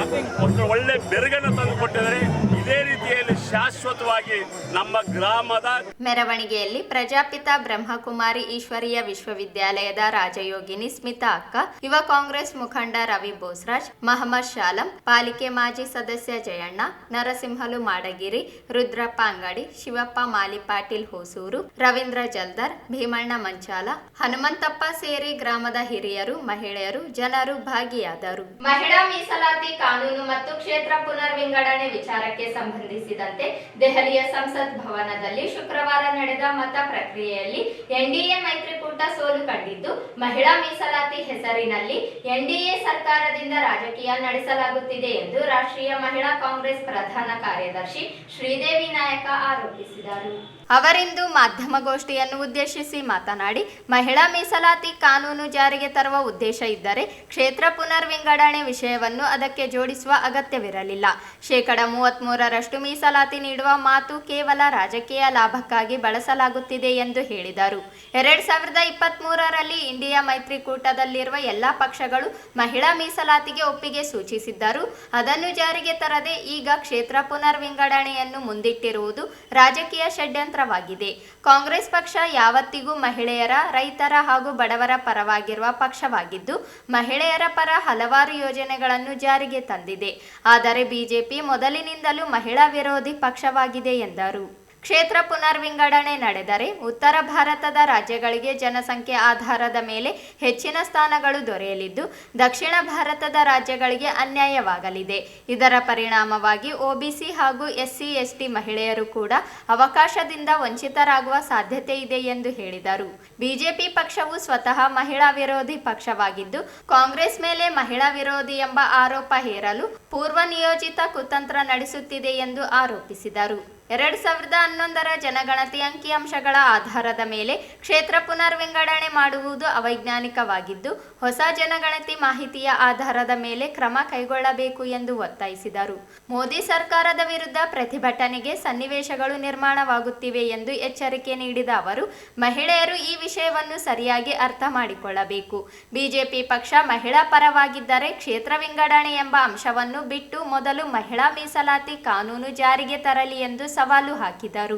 ಒಂದು ಒಳ್ಳೆ ಬೆರಗನ್ನು ತಂದುಕೊಟ್ಟಿದ್ದಾರೆ. ಇದೇ ರೀತಿಯಲ್ಲಿ ಶಾಶ್ವತವಾಗಿ ನಮ್ಮ ಗ್ರಾಮದ ಮೆರವಣಿಗೆಯಲ್ಲಿ ಪ್ರಜಾಪಿತ ಬ್ರಹ್ಮಕುಮಾರಿ ಈಶ್ವರೀಯ ವಿಶ್ವವಿದ್ಯಾಲಯದ ರಾಜಯೋಗಿನಿ ಸ್ಮಿತಾ ಅಕ್ಕ, ಯುವ ಕಾಂಗ್ರೆಸ್ ಮುಖಂಡ ರವಿ ಬೋಸರಾಜ್, ಮಹಮ್ಮದ್ ಶಾಲಂ, ಪಾಲಿಕೆ ಮಾಜಿ ಸದಸ್ಯ ಜಯಣ್ಣ, ನರಸಿಂಹಲು ಮಾಡಗಿರಿ, ರುದ್ರಪ್ಪ ಅಂಗಡಿ, ಶಿವಪ್ಪ ಮಾಲಿಪಾಟೀಲ್ ಹೊಸೂರು, ರವೀಂದ್ರ ಜಲ್ದಾರ್, ಭೀಮಣ್ಣ ಮಂಚಾಲ, ಹನುಮಂತಪ್ಪ ಸೇರಿ ಗ್ರಾಮದ ಹಿರಿಯರು, ಮಹಿಳೆಯರು, ಜನರು ಭಾಗಿಯಾದರು. ಮಹಿಳಾ ಮೀಸಲಾತಿ ಕಾನೂನು ಮತ್ತು ಕ್ಷೇತ್ರ ಪುನರ್ ವಿಂಗಡಣೆ ವಿಚಾರಕ್ಕೆ ಸಂಬಂಧಿಸಿದಂತೆ ದೆಹಲಿಯ ಸಂಸತ್ ಭವನದಲ್ಲಿ ಶುಕ್ರವಾರ ನಡೆದ ಮತ ಪ್ರಕ್ರಿಯೆಯಲ್ಲಿ ಎನ್ಡಿಎ ಮೈತ್ರಿಕೂಟ ಸೋಲು ಕಂಡಿದ್ದು, ಮಹಿಳಾ ಮೀಸಲಾತಿ ಹೆಸರಿನಲ್ಲಿ ಎನ್ಡಿಎ ಸರ್ಕಾರದಿಂದ ರಾಜಕೀಯ ನಡೆಸಲಾಗುತ್ತಿದೆ ಎಂದು ರಾಷ್ಟ್ರೀಯ ಮಹಿಳಾ ಕಾಂಗ್ರೆಸ್ ಪ್ರಧಾನ ಕಾರ್ಯದರ್ಶಿ ಶ್ರೀದೇವಿ ನಾಯಕ ಆರೋಪಿಸಿದರು. ಅವರಿಂದು ಮಾಧ್ಯಮಗೋಷ್ಠಿಯನ್ನು ಉದ್ದೇಶಿಸಿ ಮಾತನಾಡಿ, ಮಹಿಳಾ ಮೀಸಲಾತಿ ಕಾನೂನು ಜಾರಿಗೆ ತರುವ ಉದ್ದೇಶ ಇದ್ದರೆ ಕ್ಷೇತ್ರ ಪುನರ್ ವಿಂಗಡಣೆ ವಿಷಯವನ್ನು ಅದಕ್ಕೆ ಜೋಡಿಸುವ ಅಗತ್ಯವಿರಲಿಲ್ಲ. 33% ಮೀಸಲಾತಿ ನೀಡುವ ಮಾತು ಕೇವಲ ರಾಜಕೀಯ ಲಾಭಕ್ಕಾಗಿ ಬಳಸಲಾಗುತ್ತಿದೆ ಎಂದು ಹೇಳಿದರು. 2023ರಲ್ಲಿ ಇಂಡಿಯಾ ಮೈತ್ರಿಕೂಟದಲ್ಲಿರುವ ಎಲ್ಲ ಪಕ್ಷಗಳು ಮಹಿಳಾ ಮೀಸಲಾತಿಗೆ ಒಪ್ಪಿಗೆ ಸೂಚಿಸಿದ್ದರೂ ಅದನ್ನು ಜಾರಿಗೆ ತರದೆ ಈಗ ಕ್ಷೇತ್ರ ಪುನರ್ ವಿಂಗಡಣೆಯನ್ನು ಮುಂದಿಟ್ಟಿರುವುದು ರಾಜಕೀಯ ಷಡ್ಯಂತ್ರ ವಾಗಿದೆ. ಕಾಂಗ್ರೆಸ್ ಪಕ್ಷ ಯಾವತ್ತಿಗೂ ಮಹಿಳೆಯರ, ರೈತರ ಹಾಗೂ ಬಡವರ ಪರವಾಗಿರುವ ಪಕ್ಷವಾಗಿದ್ದು ಮಹಿಳೆಯರ ಪರ ಹಲವಾರು ಯೋಜನೆಗಳನ್ನು ಜಾರಿಗೆ ತಂದಿದೆ. ಆದರೆ ಬಿಜೆಪಿ ಮೊದಲಿನಿಂದಲೂ ಮಹಿಳಾ ವಿರೋಧಿ ಪಕ್ಷವಾಗಿದೆ ಎಂದರು. ಕ್ಷೇತ್ರ ಪುನರ್ವಿಂಗಡಣೆ ನಡೆದರೆ ಉತ್ತರ ಭಾರತದ ರಾಜ್ಯಗಳಿಗೆ ಜನಸಂಖ್ಯೆ ಆಧಾರದ ಮೇಲೆ ಹೆಚ್ಚಿನ ಸ್ಥಾನಗಳು ದೊರೆಯಲಿದ್ದು, ದಕ್ಷಿಣ ಭಾರತದ ರಾಜ್ಯಗಳಿಗೆ ಅನ್ಯಾಯವಾಗಲಿದೆ. ಇದರ ಪರಿಣಾಮವಾಗಿ ಒಬಿಸಿ ಹಾಗೂ SC/ST ಮಹಿಳೆಯರು ಕೂಡ ಅವಕಾಶದಿಂದ ವಂಚಿತರಾಗುವ ಸಾಧ್ಯತೆ ಇದೆ ಎಂದು ಹೇಳಿದರು. ಬಿಜೆಪಿ ಪಕ್ಷವು ಸ್ವತಃ ಮಹಿಳಾ ವಿರೋಧಿ ಪಕ್ಷವಾಗಿದ್ದು, ಕಾಂಗ್ರೆಸ್ ಮೇಲೆ ಮಹಿಳಾ ವಿರೋಧಿ ಎಂಬ ಆರೋಪ ಹೇರಲು ಪೂರ್ವ ನಿಯೋಜಿತ ಕುತಂತ್ರ ನಡೆಸುತ್ತಿದೆ ಎಂದು ಆರೋಪಿಸಿದರು. 2011ರ ಜನಗಣತಿ ಅಂಕಿಅಂಶಗಳ ಆಧಾರದ ಮೇಲೆ ಕ್ಷೇತ್ರ ಪುನರ್ವಿಂಗಡಣೆ ಮಾಡುವುದು ಅವೈಜ್ಞಾನಿಕವಾಗಿದ್ದು, ಹೊಸ ಜನಗಣತಿ ಮಾಹಿತಿಯ ಆಧಾರದ ಮೇಲೆ ಕ್ರಮ ಕೈಗೊಳ್ಳಬೇಕು ಎಂದು ಒತ್ತಾಯಿಸಿದರು. ಮೋದಿ ಸರ್ಕಾರದ ವಿರುದ್ಧ ಪ್ರತಿಭಟನೆಗೆ ಸನ್ನಿವೇಶಗಳು ನಿರ್ಮಾಣವಾಗುತ್ತಿವೆ ಎಂದು ಎಚ್ಚರಿಕೆ ನೀಡಿದ ಅವರು, ಮಹಿಳೆಯರು ಈ ವಿಷಯವನ್ನು ಸರಿಯಾಗಿ ಅರ್ಥ ಮಾಡಿಕೊಳ್ಳಬೇಕು. ಬಿಜೆಪಿ ಪಕ್ಷ ಮಹಿಳಾ ಪರವಾಗಿದ್ದರೆ ಕ್ಷೇತ್ರ ವಿಂಗಡಣೆ ಎಂಬ ಅಂಶವನ್ನು ಬಿಟ್ಟು ಮೊದಲು ಮಹಿಳಾ ಮೀಸಲಾತಿ ಕಾನೂನು ಜಾರಿಗೆ ತರಲಿ ಎಂದು ಸವಾಲು ಹಾಕಿದರು.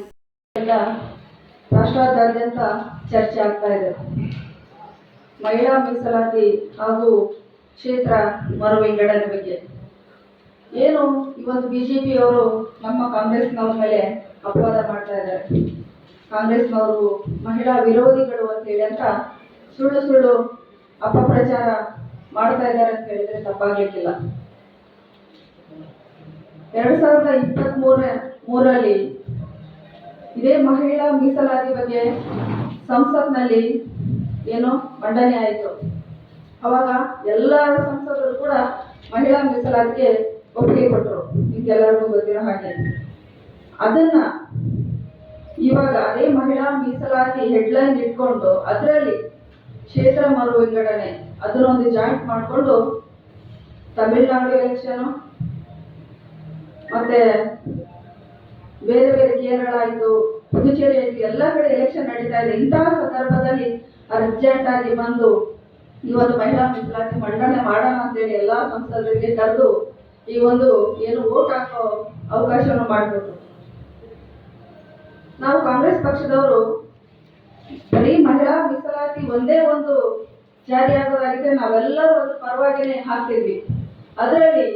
ರಾಷ್ಟ್ರಾದ್ಯಂತ ಚರ್ಚೆ ಆಗ್ತಾ ಇದೆ. ಮಹಿಳಾ ಮೀಸಲಾತಿ ಹಾಗೂ ಕ್ಷೇತ್ರ ಮರು ವಿಂಗಡಣೆ ಬಗ್ಗೆ ಏನು ಇವತ್ತು ಬಿಜೆಪಿಯವರು ನಮ್ಮ ಕಾಂಗ್ರೆಸ್ನವ್ರ ಮೇಲೆ ಅಪವಾದ ಮಾಡ್ತಾ ಇದ್ದಾರೆ. ಕಾಂಗ್ರೆಸ್ನವರು ಮಹಿಳಾ ವಿರೋಧಿಗಳು ಅಂತ ಹೇಳಿ ಅಂತ ಸುಳ್ಳು ಅಪಪ್ರಚಾರ ಮಾಡ್ತಾ ಇದ್ದಾರೆ ಅಂತ ಹೇಳಿದ್ರೆ ತಪ್ಪಾಗ್ಲಿಕ್ಕಿಲ್ಲ. 2023ರಲ್ಲಿ ಇದೇ ಮಹಿಳಾ ಮೀಸಲಾತಿ ಬಗ್ಗೆ ಸಂಸತ್ನಲ್ಲಿ ಏನು ಮಂಡನೆ ಆಯಿತು. ಅವಾಗ ಎಲ್ಲ ಸಂಸದರು ಕೂಡ ಮಹಿಳಾ ಮೀಸಲಾತಿಗೆ ಒಪ್ಪಿಗೆ ಕೊಟ್ಟರು, ನಿಮ್ಗೆಲ್ಲರಿಗೂ ಗೊತ್ತಿರೋ ಹಾಗೆ. ಅದನ್ನ ಇವಾಗ ಅದೇ ಮಹಿಳಾ ಮೀಸಲಾತಿ ಹೆಡ್ಲೈನ್ ಇಟ್ಕೊಂಡು ಅದರಲ್ಲಿ ಕ್ಷೇತ್ರ ಮರು ವಿಂಗಡಣೆ ಅದನ್ನೊಂದು ಜಾಯಿಂಟ್ ಮಾಡಿಕೊಂಡು ತಮಿಳುನಾಡು ಎಲೆಕ್ಷನ್ ಮತ್ತೆ ಬೇರೆ ಕೇರಳ ಆಯಿತು, ಪುದುಚೇರಿ ಆಯಿತು, ಎಲ್ಲ ಕಡೆ ಎಲೆಕ್ಷನ್ ನಡೀತಾ ಇದೆ. ಇಂತಹ ಸಂದರ್ಭದಲ್ಲಿ ಅರ್ಜೆಂಟ್ ಆಗಿ ಬಂದು ಇವತ್ತು ಮಹಿಳಾ ಮೀಸಲಾತಿ ಮಂಡನೆ ಮಾಡೋಣ ಅಂತೇಳಿ ಎಲ್ಲ ಸಂಸದರಿಗೆ ಕರೆದು ಈ ಒಂದು ಏನು ವೋಟ್ ಹಾಕೋ ಅವಕಾಶವನ್ನು ಮಾಡಿಕೊಟ್ರು. ನಾವು ಕಾಂಗ್ರೆಸ್ ಪಕ್ಷದವರು ಬರೀ ಮಹಿಳಾ ಮೀಸಲಾತಿ ಒಂದೇ ಒಂದು ಜಾರಿಯಾಗೋದಾಗಿದ್ರೆ ನಾವೆಲ್ಲರೂ ಒಂದು ಪರವಾಗಿನೇ ಹಾಕ್ತಿದ್ವಿ. ಅದರಲ್ಲಿ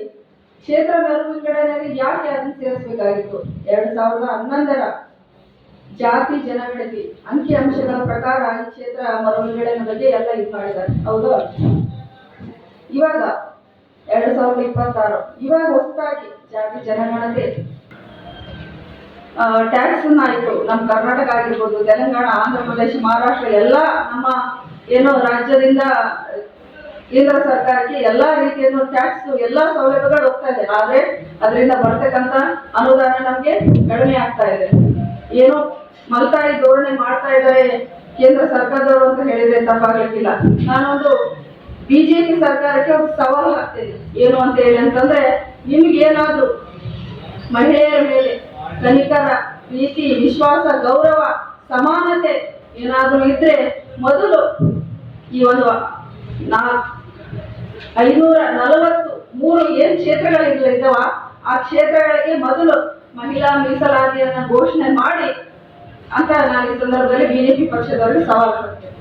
ಕ್ಷೇತ್ರ ಮರು ವಿಂಗಡಣೆಯಲ್ಲಿ ಯಾಕೆ ಅದನ್ನು ಸೇರಿಸಬೇಕಾಗಿತ್ತು? 2011ರ ಜಾತಿ ಜನಗಣತಿ ಅಂಕಿಅಂಶಗಳ ಪ್ರಕಾರ ಈ ಕ್ಷೇತ್ರ ಮರು ವಿಂಗಡಣೆ ಬಗ್ಗೆ ಎಲ್ಲ ಇದು ಮಾಡಿದ್ದಾರೆ, ಹೌದು. ಇವಾಗ 2026 ಇವಾಗ ಹೊಸದಾಗಿ ಜಾತಿ ಜನಗಣತಿ ಟ್ಯಾಕ್ಸ್ ಆಯಿತು. ನಮ್ಮ ಕರ್ನಾಟಕ ಆಗಿರ್ಬೋದು, ತೆಲಂಗಾಣ, ಆಂಧ್ರ ಪ್ರದೇಶ, ಮಹಾರಾಷ್ಟ್ರ ಎಲ್ಲ ನಮ್ಮ ಏನೋ ರಾಜ್ಯದಿಂದ ಕೇಂದ್ರ ಸರ್ಕಾರಕ್ಕೆ ಎಲ್ಲಾ ರೀತಿಯನ್ನು ಟ್ಯಾಕ್ಸ್ ಎಲ್ಲಾ ಸೌಲಭ್ಯಗಳು ಹೋಗ್ತಾ ಇದೆ. ಆದ್ರೆ ಅದರಿಂದ ಬರ್ತಕ್ಕಂಥ ಅನುದಾನ ನಮ್ಗೆ ಕಡಿಮೆ ಆಗ್ತಾ ಇದೆ. ಏನೋ ಮಲ್ತಾಯಿ ಧೋರಣೆ ಮಾಡ್ತಾ ಇದ್ದಾರೆ ಕೇಂದ್ರ ಸರ್ಕಾರದವರು ಅಂತ ಹೇಳಿದ್ರೆ ತಪ್ಪಾಗ್ಲಿಕ್ಕಿಲ್ಲ. ನಾನೊಂದು ಬಿಜೆಪಿ ಸರ್ಕಾರಕ್ಕೆ ಒಂದು ಸವಾಲು ಹಾಕ್ತೇನೆ. ಏನು ಅಂತ ಹೇಳಿ ಅಂತಂದ್ರೆ, ನಿಮ್ಗೇನಾದ್ರೂ ಮಹಿಳೆಯರ ಮೇಲೆ ಕನಿಕರ, ಪ್ರೀತಿ, ವಿಶ್ವಾಸ, ಗೌರವ, ಸಮಾನತೆ ಏನಾದ್ರೂ ಇದ್ರೆ ಮೊದಲು ಈ ಒಂದು 543 ಏನ್ ಕ್ಷೇತ್ರಗಳಿದ್ದಾವ ಆ ಕ್ಷೇತ್ರಗಳಿಗೆ ಮೊದಲು ಮಹಿಳಾ ಮೀಸಲಾತಿಯನ್ನ ಘೋಷಣೆ ಮಾಡಿ ಅಂತ ನಾನು ಈ ಸಂದರ್ಭದಲ್ಲಿ ಬಿಜೆಪಿ ಪಕ್ಷದವರಿಗೆ ಸವಾಲು ಮಾಡ್ತೇನೆ.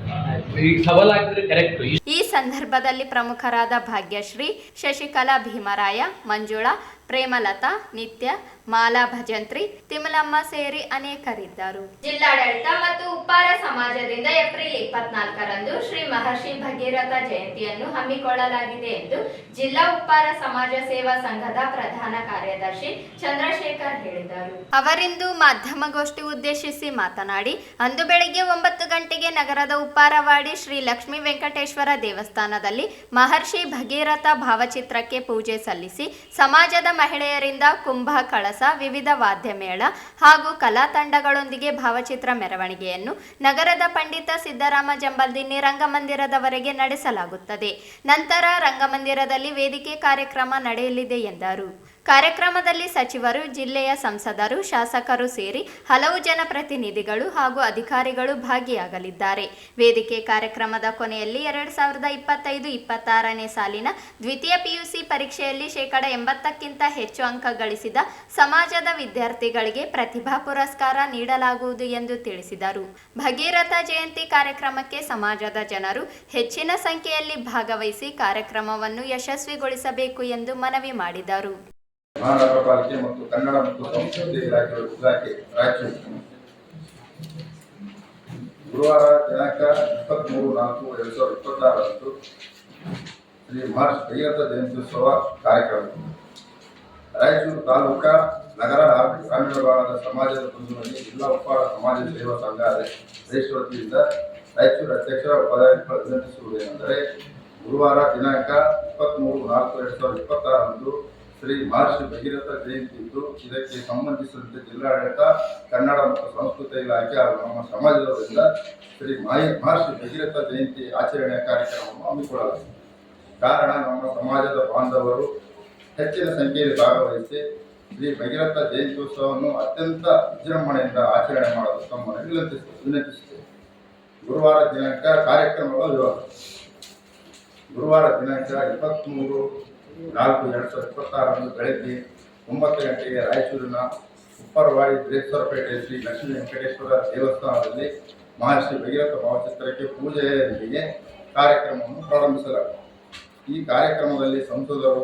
ಈ ಸಂದರ್ಭದಲ್ಲಿ ಪ್ರಮುಖರಾದ ಭಾಗ್ಯಶ್ರೀ, ಶಶಿಕಲಾ ಭೀಮರಾಯ, ಮಂಜುಳಾ, ಪ್ರೇಮಲತಾ, ನಿತ್ಯ, ಮಾಲಾ ಭಜಂತ್ರಿ, ತಿಮಲಮ್ಮ ಸೇರಿ ಅನೇಕರಿದ್ದರು. ಜಿಲ್ಲಾಡಳಿತ ಮತ್ತು ಉಪ್ಪಾರ ಸಮಾಜದಿಂದ ಏಪ್ರಿಲ್ 24ರಂದು ಶ್ರೀ ಮಹರ್ಷಿ ಭಗೀರಥ ಜಯಂತಿಯನ್ನು ಹಮ್ಮಿಕೊಳ್ಳಲಾಗಿದೆ ಎಂದು ಜಿಲ್ಲಾ ಉಪ್ಪಾರ ಸಮಾಜ ಸೇವಾ ಸಂಘದ ಪ್ರಧಾನ ಕಾರ್ಯದರ್ಶಿ ಚಂದ್ರಶೇಖರ್ ಹೇಳಿದರು. ಅವರಿಂದು ಮಾಧ್ಯಮಗೋಷ್ಠಿ ಉದ್ದೇಶಿಸಿ ಮಾತನಾಡಿ, ಅಂದು ಬೆಳಗ್ಗೆ 9 ಗಂಟೆಗೆ ನಗರದ ಉಪ್ಪಾರವಾಡಿ ಶ್ರೀ ಲಕ್ಷ್ಮೀ ವೆಂಕಟೇಶ್ವರ ದೇವಸ್ಥಾನದಲ್ಲಿ ಮಹರ್ಷಿ ಭಗೀರಥ ಭಾವಚಿತ್ರಕ್ಕೆ ಪೂಜೆ ಸಲ್ಲಿಸಿ ಸಮಾಜದ ಮಹಿಳೆಯರಿಂದ ಕುಂಭ, ಕಳಸ, ವಿವಿಧ ವಾದ್ಯ ಮೇಳ ಹಾಗೂ ಕಲಾ ತಂಡಗಳೊಂದಿಗೆ ಭಾವಚಿತ್ರ ಮೆರವಣಿಗೆಯನ್ನು ನಗರದ ಪಂಡಿತ ಸಿದ್ದರಾಮ ಜಂಬಲ್ದಿನ್ನಿ ರಂಗಮಂದಿರದವರೆಗೆ ನಡೆಸಲಾಗುತ್ತದೆ. ನಂತರ ರಂಗಮಂದಿರದಲ್ಲಿ ವೇದಿಕೆ ಕಾರ್ಯಕ್ರಮ ನಡೆಯಲಿದೆ ಎಂದರು. ಕಾರ್ಯಕ್ರಮದಲ್ಲಿ ಸಚಿವರು, ಜಿಲ್ಲೆಯ ಸಂಸದರು, ಶಾಸಕರು ಸೇರಿ ಹಲವು ಜನಪ್ರತಿನಿಧಿಗಳು ಹಾಗೂ ಅಧಿಕಾರಿಗಳು ಭಾಗಿಯಾಗಲಿದ್ದಾರೆ. ವೇದಿಕೆ ಕಾರ್ಯಕ್ರಮದ ಕೊನೆಯಲ್ಲಿ 2025-26ನೇ ಸಾಲಿನ ದ್ವಿತೀಯ PUC ಪರೀಕ್ಷೆಯಲ್ಲಿ 80%ಕ್ಕಿಂತ ಹೆಚ್ಚು ಅಂಕ ಗಳಿಸಿದ ಸಮಾಜದ ವಿದ್ಯಾರ್ಥಿಗಳಿಗೆ ಪ್ರತಿಭಾ ಪುರಸ್ಕಾರ ನೀಡಲಾಗುವುದು ಎಂದು ತಿಳಿಸಿದರು. ಭಗೀರಥ ಜಯಂತಿ ಕಾರ್ಯಕ್ರಮಕ್ಕೆ ಸಮಾಜದ ಜನರು ಹೆಚ್ಚಿನ ಸಂಖ್ಯೆಯಲ್ಲಿ ಭಾಗವಹಿಸಿ ಕಾರ್ಯಕ್ರಮವನ್ನು ಯಶಸ್ವಿಗೊಳಿಸಬೇಕು ಎಂದು ಮನವಿ ಮಾಡಿದರು. ಮಹಾನಗರ ಪಾಲಿಕೆ ಮತ್ತು ಕನ್ನಡ ಮತ್ತು ಸಂಸ್ಕೃತಿ ಇಲಾಖೆ ರಾಯಚೂರು ಗುರುವಾರ ದಿನಾಂಕ 23/4/2026 ಶ್ರೀ ಮಹರ್ಷಿ ಭಗೀರಥ ಜಯಂತ್ಯುತ್ಸವ ಕಾರ್ಯಕ್ರಮ ರಾಯಚೂರು ತಾಲೂಕಾ ನಗರ ಹಾಗೂ ಗ್ರಾಮೀಣ ಭಾಗದ ಸಮಾಜದ ಬಂಧುಗಳಲ್ಲಿ ಜಿಲ್ಲಾ ಉಪ್ಪಾರ ಸಮಾಜ ಸೇವಾ ಸಂಘ ವತಿಯಿಂದ ರಾಯಚೂರು ಅಧ್ಯಕ್ಷರ ಉಪಾಧ್ಯಕ್ಷರು ವಿನಂತಿಸುವುದೇನೆಂದರೆ ಗುರುವಾರ ದಿನಾಂಕ 23/4/2026 ಶ್ರೀ ಮಹರ್ಷಿ ಭಗೀರಥ ಜಯಂತಿ ಇದ್ದು ಇದಕ್ಕೆ ಸಂಬಂಧಿಸಿದಂತೆ ಜಿಲ್ಲಾಡಳಿತ ಕನ್ನಡ ಮತ್ತು ಸಂಸ್ಕೃತಿ ಇಲಾಖೆ ಹಾಗೂ ನಮ್ಮ ಸಮಾಜದವರಿಂದ ಶ್ರೀ ಮಹರ್ಷಿ ಭಗೀರಥ ಜಯಂತಿ ಆಚರಣೆಯ ಕಾರ್ಯಕ್ರಮವನ್ನು ಹಮ್ಮಿಕೊಳ್ಳಲಾಗಿದೆ. ಕಾರಣ ನಮ್ಮ ಸಮಾಜದ ಬಾಂಧವರು ಹೆಚ್ಚಿನ ಸಂಖ್ಯೆಯಲ್ಲಿ ಭಾಗವಹಿಸಿ ಶ್ರೀ ಭಗೀರಥ ಜಯಂತ್ಯುತ್ಸವವನ್ನು ಅತ್ಯಂತ ವಿಜೃಂಭಣೆಯಿಂದ ಆಚರಣೆ ಮಾಡಲು ತಮ್ಮನ್ನು ವಿನಂತಿಸುತ್ತೇವೆ. ಗುರುವಾರ ದಿನಾಂಕ ಕಾರ್ಯಕ್ರಮಗಳ ವಿವರ. ಗುರುವಾರ ದಿನಾಂಕ 23/4/2026 ಬೆಳಗ್ಗೆ 9 ಗಂಟೆಗೆ ರಾಯಚೂರಿನ ಉಪ್ಪರವಾಡಿ ದ್ರೇಶ್ವರಪೇಟೆ ಶ್ರೀ ಲಕ್ಷ್ಮೀ ವೆಂಕಟೇಶ್ವರ ದೇವಸ್ಥಾನದಲ್ಲಿ ಮಹರ್ಷಿ ಭಗೀರಥ ಭಾವಚಿತ್ರಕ್ಕೆ ಪೂಜೆಯೊಂದಿಗೆ ಕಾರ್ಯಕ್ರಮವನ್ನು ಪ್ರಾರಂಭಿಸಲಾಗಿದೆ. ಈ ಕಾರ್ಯಕ್ರಮದಲ್ಲಿ ಸಂಸದರು,